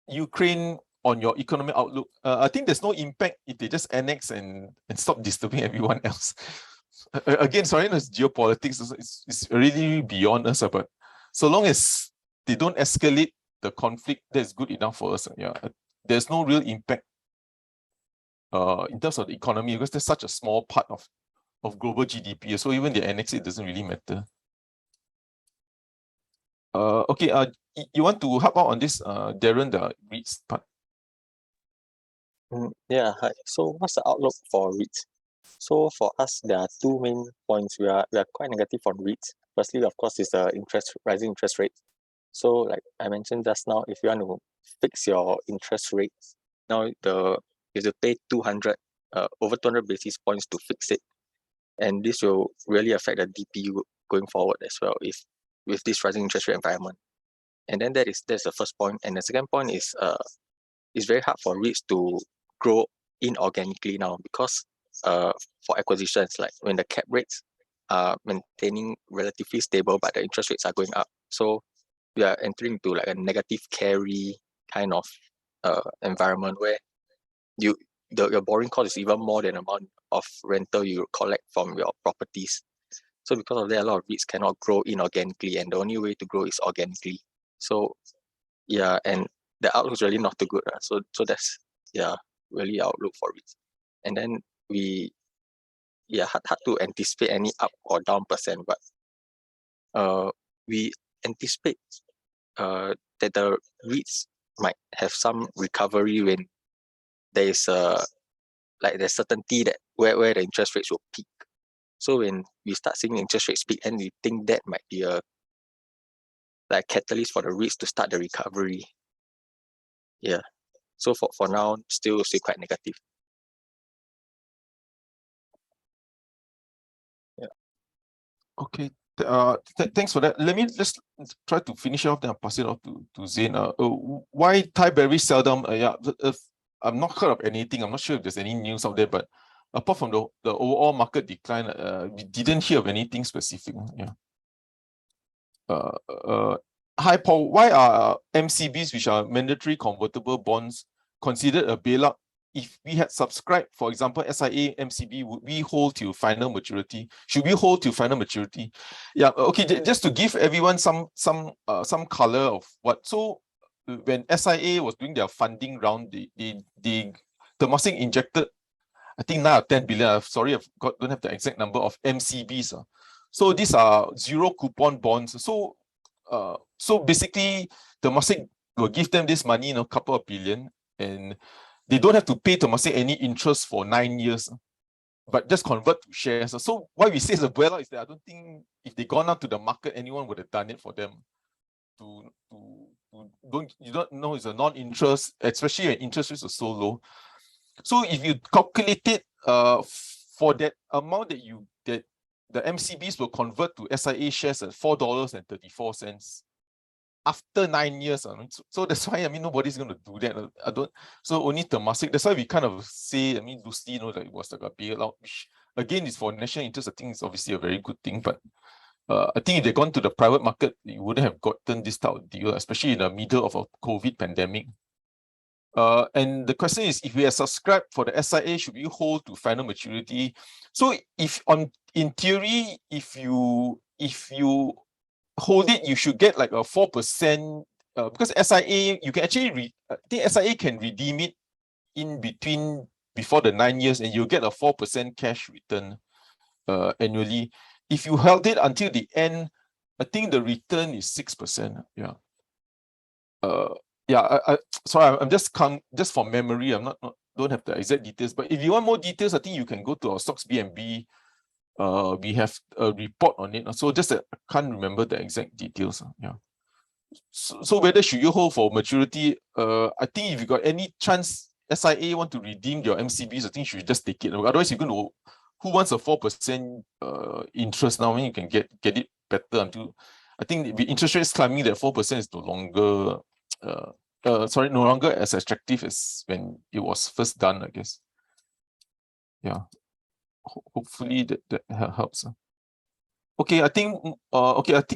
Ukraine on your economic outlook, I think there's no impact if they just annex and stop disturbing everyone else. Again, sorry, it's geopolitics. It's really beyond us, but so long as they don't escalate the conflict, that's good enough for us. Yeah, there's no real impact in terms of the economy, because there's such a small part of global GDP. So even the annex, it doesn't really matter. Okay, you want to help out on this, Darren, the REITs part? Yeah, hi. So what's the outlook for REITs? So for us, there are two main points. We are quite negative on REITs. Firstly, of course, is the rising interest rate. So like I mentioned just now, if you want to fix your interest rates, now you have to pay over 200 basis points to fix it. And this will really affect the DPU going forward as well, if with this rising interest rate environment. And then that's the first point. And the second point is it's very hard for REITs to grow inorganically now, because for acquisitions, like when the cap rates are maintaining relatively stable but the interest rates are going up, so we are entering into like a negative carry kind of environment where your borrowing cost is even more than the amount of rental you collect from your properties. So because of that, a lot of REITs cannot grow inorganically, and the only way to grow is organically. So yeah, and the outlook is really not too good. So that's really outlook for REITs. And then hard to anticipate any up or down percent, but we anticipate that the REITs might have some recovery when there is there's certainty that where the interest rates will peak. So when we start seeing interest rates peak, and we think that might be a catalyst for the REITs to start the recovery. Yeah. So for now, still quite negative. Yeah. Okay. Thanks for that. Let me just try to finish off, then I'll pass it off to Zain. Why Thai Berry seldom? I'm not heard of anything. I'm not sure if there's any news out there, but apart from the overall market decline, we didn't hear of anything specific. Yeah. Hi Paul, why are MCBs, which are mandatory convertible bonds, considered a bailout? If we had subscribed, for example, SIA MCB, would we hold till final maturity? Should we hold till final maturity? Yeah, okay, just to give everyone some color of what. So when SIA was doing their funding round, the Temasek injected, I think now 10 billion. I'm sorry, don't have the exact number of MCBs. So these are zero coupon bonds. So basically, Temasek will give them this money, a couple of billion, and they don't have to pay Temasek any interest for 9 years. but just convert to shares. So why we say it's a bailout is that I don't think if they gone out to the market, anyone would have done it for them. You don't know it's a non-interest, especially when interest rates are so low. So if you calculate it for that amount that the MCBs will convert to SIA shares at $4.34 after 9 years. So that's why nobody's going to do that. So only Temasek. That's why we kind of say, loosely, that it was like a bailout, which again is for national interest. I think it's obviously a very good thing, but I think if they'd gone to the private market, you wouldn't have gotten this type of deal, especially in the middle of a COVID pandemic. And the question is, if we are subscribed for the SIA, should we hold to final maturity? So in theory, if you hold it, you should get like a 4%, because SIA, you can actually I think SIA can redeem it in between before the 9 years, and you'll get a 4% cash return annually. If you held it until the end, I think the return is 6%. Yeah. Sorry, I'm just from memory. I'm don't have the exact details. But if you want more details, I think you can go to our Stocks BNB. We have a report on it. So just that I can't remember the exact details. Yeah. So whether should you hold for maturity? I think if you got any chance, SIA want to redeem your MCBs, I think you should just take it. Otherwise, you're going to. Who wants a 4% interest now? When you can get it better until, I think the interest rates climbing, that 4% is no longer as attractive as when it was first done, I guess. Yeah. Hopefully that helps. Okay, I think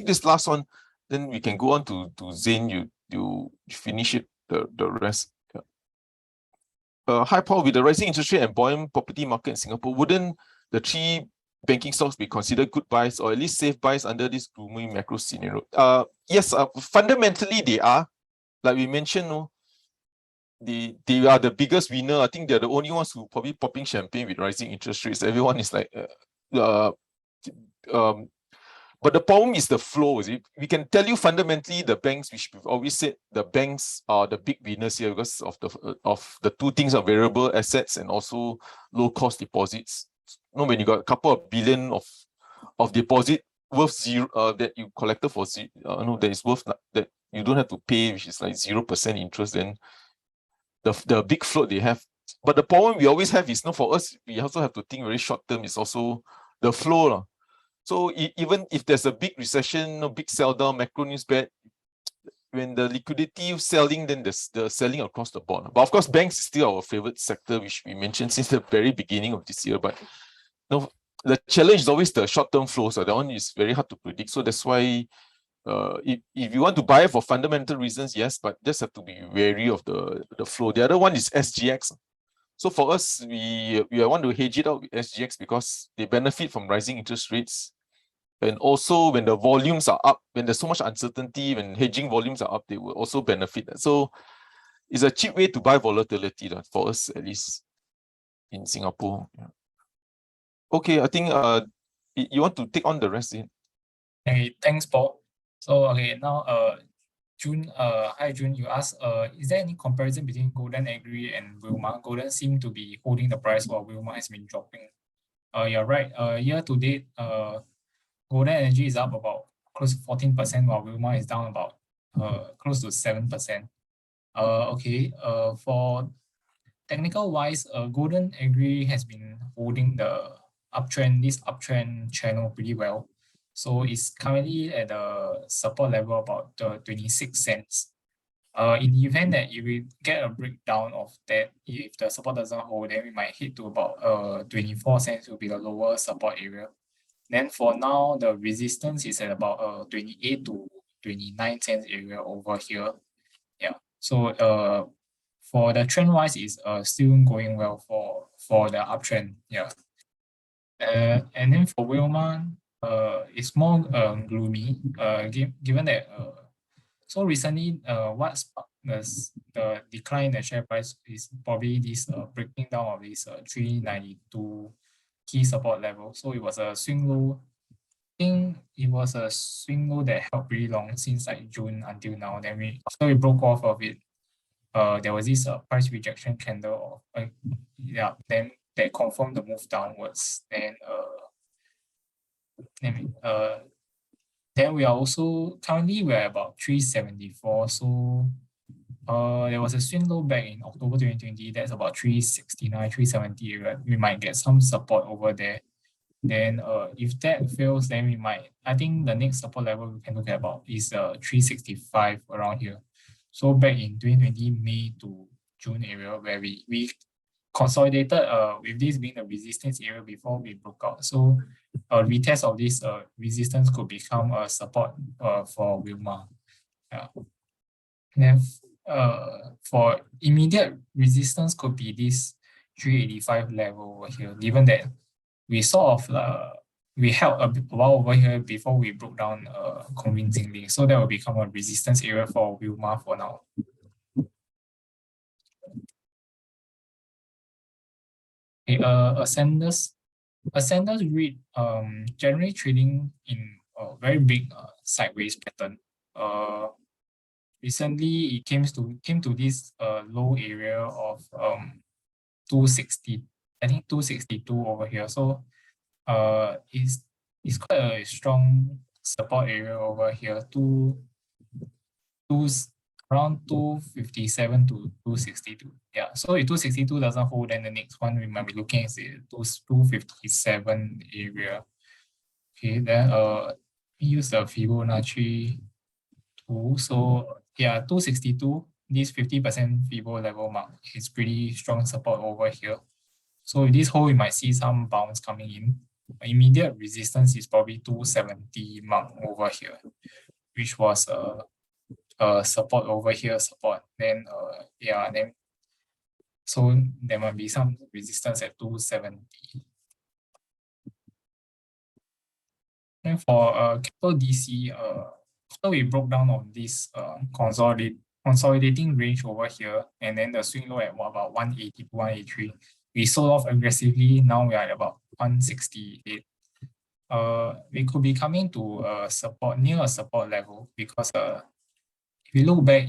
this last one, then we can go on to Zain. You finish it the rest. Yeah. High power with the rising interest rate and buoyant property market in Singapore, wouldn't the three banking stocks be considered good buys or at least safe buys under this gloomy macro scenario? Yes, fundamentally they are. Like we mentioned, they are the biggest winner. I think they're the only ones who probably popping champagne with rising interest rates. Everyone is like, but the problem is the flow. We can tell you fundamentally the banks, which we've always said, the banks are the big winners here because of the two things are variable assets and also low cost deposits. When you got a couple of billion of deposit worth zero that you collected for zero, that is worth that you don't have to pay, which is like 0% interest, then the big float they have. But the problem we always have is for us, we also have to think very short term, is also the flow. So even if there's a big recession, big sell down, macro news bad, when the liquidity selling, then there's the selling across the board. But of course, banks is still our favorite sector, which we mentioned since the very beginning of this year. But the challenge is always the short-term flow. So that one is very hard to predict. So that's why if you want to buy for fundamental reasons, yes, but just have to be wary of the flow. The other one is SGX. So for us, we want to hedge it out with SGX because they benefit from rising interest rates. And also when the volumes are up, when there's so much uncertainty, when hedging volumes are up, they will also benefit. So it's a cheap way to buy volatility for us, at least in Singapore. Yeah. Okay, I think you want to take on the rest. Okay, thanks, Paul. So okay, now June, hi June, you asked, is there any comparison between Golden Agri and Wilmar? Golden seem to be holding the price while Wilmar has been dropping. You're right. Year to date, Golden Energy is up about close to 14%, while Wilmar is down about close to 7%. Okay. For technical wise, Golden Agri has been holding this uptrend channel pretty well. So it's currently at a support level about 26 cents. In the event that if we get a breakdown of that, if the support doesn't hold, then we might hit to about 24 cents will be the lower support area. Then for now, the resistance is at about 28 to 29 cents area over here. Yeah. So for the trend wise, is still going well for the uptrend. Yeah. And then for Wilmar, it's more gloomy. Given that so recently, what sparked the decline in the share price is probably this breaking down of this 392 key support level. So it was a swing low. I think it was a swing low that held pretty long since like June until now. Then after we broke off of it, there was this price rejection candle. Then that confirm the move downwards. Then we are also currently we're about 374. So there was a swing low back in October 2020. That's about 369, 370 area. We might get some support over there. Then if that fails, then we might, I think the next support level we can look at about is 365 around here. So back in 2020, May to June area where we consolidated with this being the resistance area before we broke out. So a retest of this resistance could become a support for Wilma. Then for immediate resistance could be this 385 level over here, given that we sort of we held a while over here before we broke down convincingly. So that will become a resistance area for Wilma for now. Okay, Ascenders read generally trading in a very big sideways pattern. Recently it came to this low area of 260, I think 262 over here. So it's quite a strong support area over here, around 257 to 262. Yeah, so if 262 doesn't hold, then the next one we might be looking at the 257 area. Okay, then we use the Fibonacci tool. So yeah, 262, this 50% Fibo level mark is pretty strong support over here. So if this hold, we might see some bounce coming in. Immediate resistance is probably 270 mark over here, which was support over here, support. Then so there might be some resistance at 270. Then for Capital DC, after we broke down on this consolidating range over here, and then the swing low at about 180 to 183, we sold off aggressively. Now we are at about 168. We could be coming to near a support level, because if we look back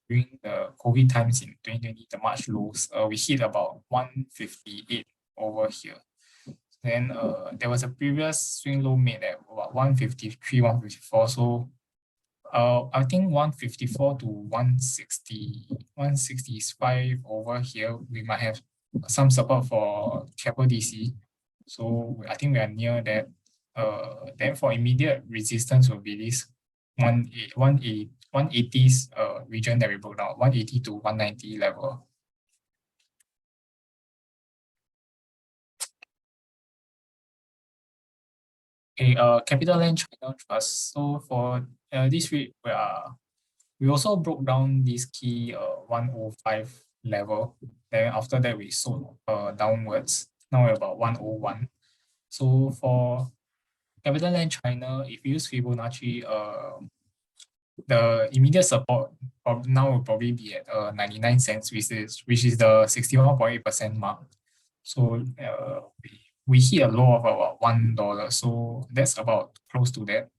during the COVID times in 2020, the March lows, we hit about 158 over here. Then there was a previous swing low made at about 153, 154. So I think 154 to 160, 165 over here, we might have some support for Capital DC. So I think we are near that. Then for immediate resistance will be this 180s region that we broke down, 180 to 190 level. Okay, CapitaLand China Trust. So for this week, we also broke down this key 105 level. Then after that, we sold downwards. Now we're about 101. So for CapitaLand China, if you use Fibonacci, the immediate support now will probably be at 99 cents, which is the 61.8% mark. So we hit a low of about $1, so that's about close to that.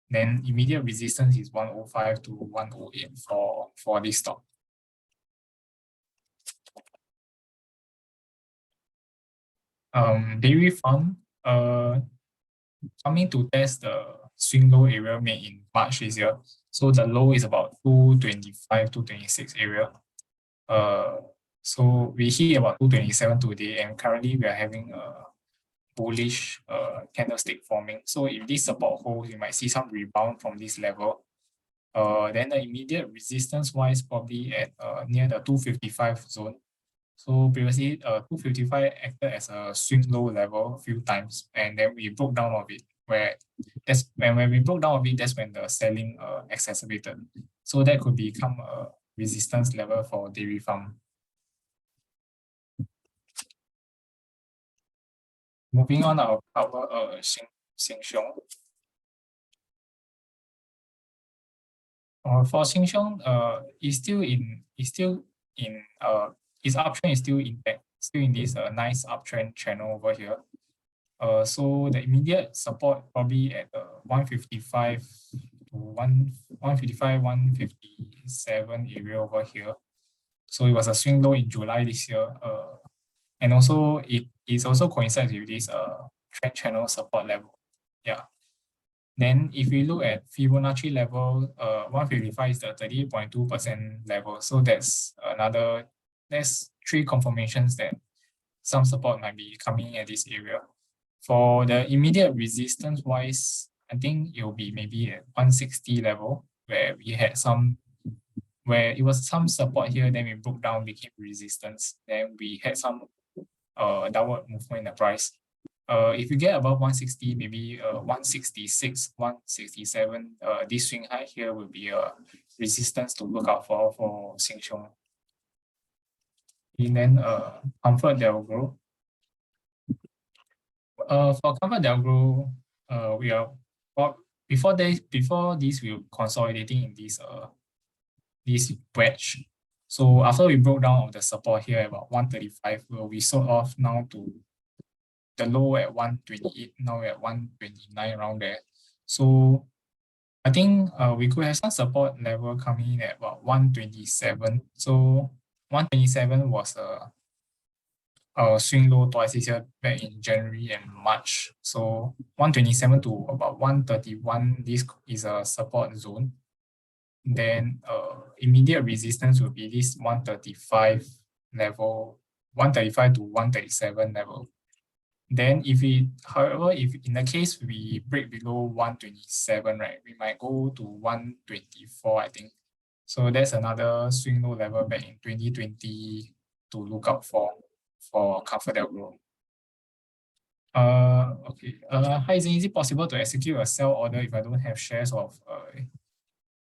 Then immediate resistance is 105 to 108 for this stock. Dairy Farm, coming to test the swing low area made in March this year. So the low is about 225, 226 area. So we hit about 227 today, and currently we are having a bullish candlestick forming. So if this support holds, you might see some rebound from this level. Then the immediate resistance wise probably at near the 255 zone. So previously 255 acted as a swing low level a few times, and then we broke down of it, when we broke down of it, that's when the selling exacerbated. So that could become a resistance level for Dairy Farm. Moving on, I'll cover Sheng-Siong. For Sheng-Siong, its uptrend is still intact, still in this nice uptrend channel over here. So the immediate support probably at 155 to 155, 157 area over here. So it was a swing low in July this year. And also it it also coincides with this trend channel support level. Yeah. Then if we look at Fibonacci level, 155 is the 38.2% level. So that's three confirmations that some support might be coming at this area. For the immediate resistance wise, I think it will be maybe at 160 level where it was some support here, then we broke down, became resistance. Then we had some downward movement in the price. If you get above 160, maybe 166, 167, this swing high here will be a resistance to look out for Sheng Siong. And then Comfort Delgro. For Comfort Delgro, we are before this we were consolidating in this wedge. So after we broke down of the support here at about 135, we sold off now to the low at 128, now at 129 around there. So I think we could have some support level coming in at about 127. So 127 was a swing low twice this year back in January and March. So 127 to about 131, this is a support zone. Then immediate resistance will be this 135 level, 135 to 137 level. Then however, if in the case we break below 127, right, we might go to 124, I think. So that's another swing low level back in 2020 to look out for Comfort Delgro. Okay. Hi, is it possible to execute a sell order if I don't have shares of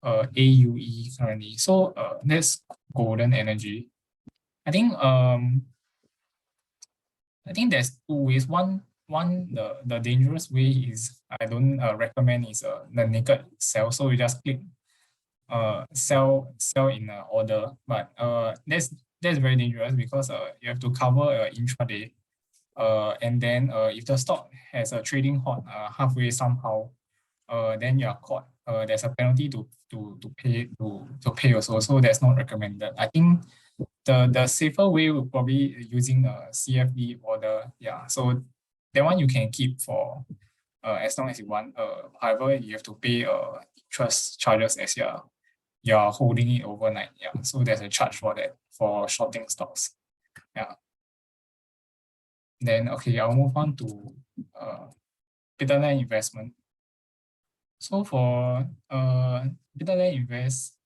AUE currently? So that's Golden Energy. I think there's two ways. One the dangerous way is I don't recommend is the naked sell. So you just click sell in an order, but that's very dangerous because you have to cover intraday. And then if the stock has a trading halt halfway somehow, then you are caught. There's a penalty to pay also. So that's not recommended. I think the safer way would probably using a CFD order. Yeah, so that one you can keep for as long as you want. However, you have to pay interest charges as you're holding it overnight. Yeah, so there's a charge for that for shorting stocks. Yeah. Then okay, I'll move on to Peterland Investment. So for Peterland Invest,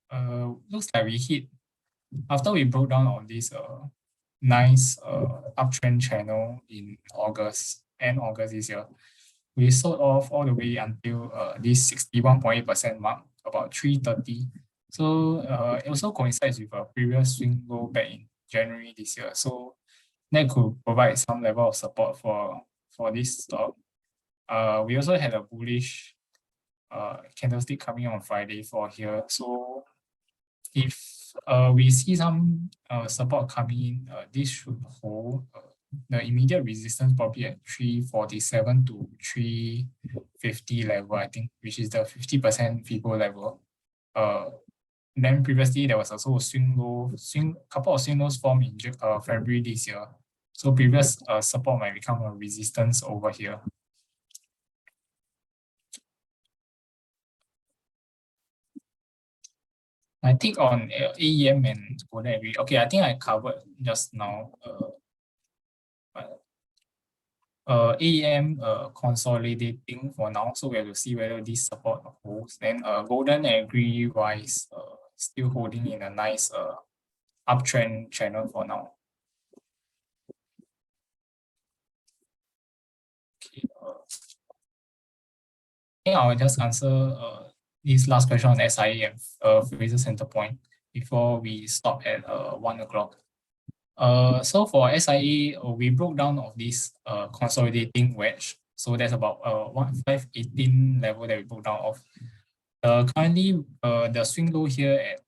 looks like we hit after we broke down on this nice uptrend channel in end August this year. We sold off all the way until this 61.8% mark, about 330. So it also coincides with a previous swing low back in January this year. So that could provide some level of support for this stock. We also had a bullish candlestick coming on Friday for here. So if we see some support coming in, this should hold the immediate resistance probably at 347 to 350 level, I think, which is the 50% FIBO level. Then previously there was also a couple of swing lows formed in February this year. So previous support might become a resistance over here. I think on AEM and Golden Agri, okay, I think I covered just now. AEM consolidating for now, so we have to see whether this support holds. Then Golden Agri wise, still holding in a nice uptrend channel for now. Okay, I think I'll just answer this last question on SIA and Fraser Center Point before we stop at 1 o'clock. So for SIA, we broke down of this consolidating wedge. So that's about 518 level that we broke down of. Currently, the swing low here at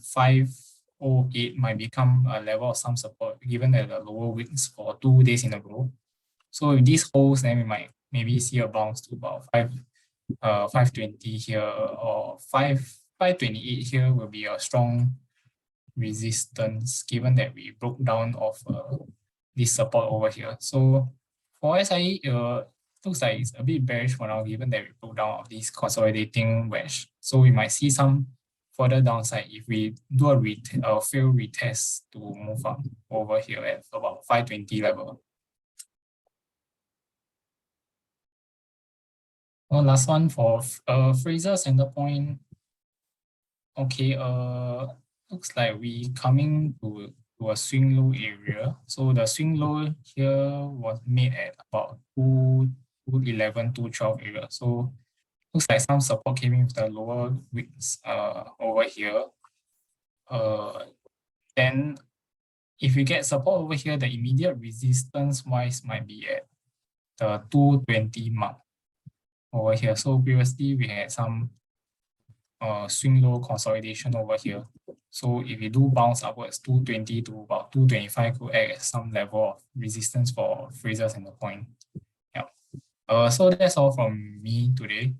508 might become a level of some support given that the lower wicks for 2 days in a row. So if this holds, then we might maybe see a bounce to about 520 here or 528 here will be a strong resistance given that we broke down of this support over here. So for SIE, looks like it's a bit bearish for now, given that we broke down of this consolidating wedge. So we might see some further downside if we do a failed retest to move up over here at about 520 level. One last one for Fraser center point. Okay, looks like we coming to a swing low area. So the swing low here was made at about 211, 212 area. So looks like some support came in with the lower wicks over here. Then if we get support over here, the immediate resistance wise might be at the 220 mark over here. So previously we had some swing low consolidation over here. So if we do bounce upwards, 220 to about 225 could act as some level of resistance for Fraser center point. Yeah. So that's all from me today.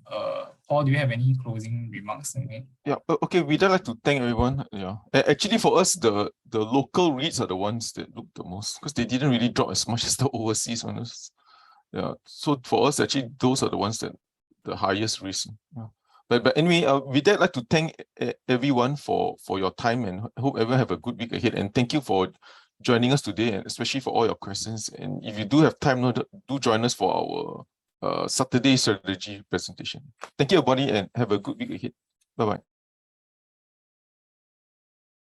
Paul, do you have any closing remarks to make? Yeah, okay, we'd like to thank everyone. Yeah. Actually, for us, the local REITs are the ones that look the most, because they didn't really drop as much as the overseas ones. Yeah. So for us, actually, those are the ones that the highest risk. Yeah. But anyway, we'd like to thank everyone for your time, and hope everyone have a good week ahead. And thank you for joining us today, and especially for all your questions. And if you do have time, do join us for our Saturday strategy presentation. Thank you, everybody, and have a good week ahead. Bye-bye.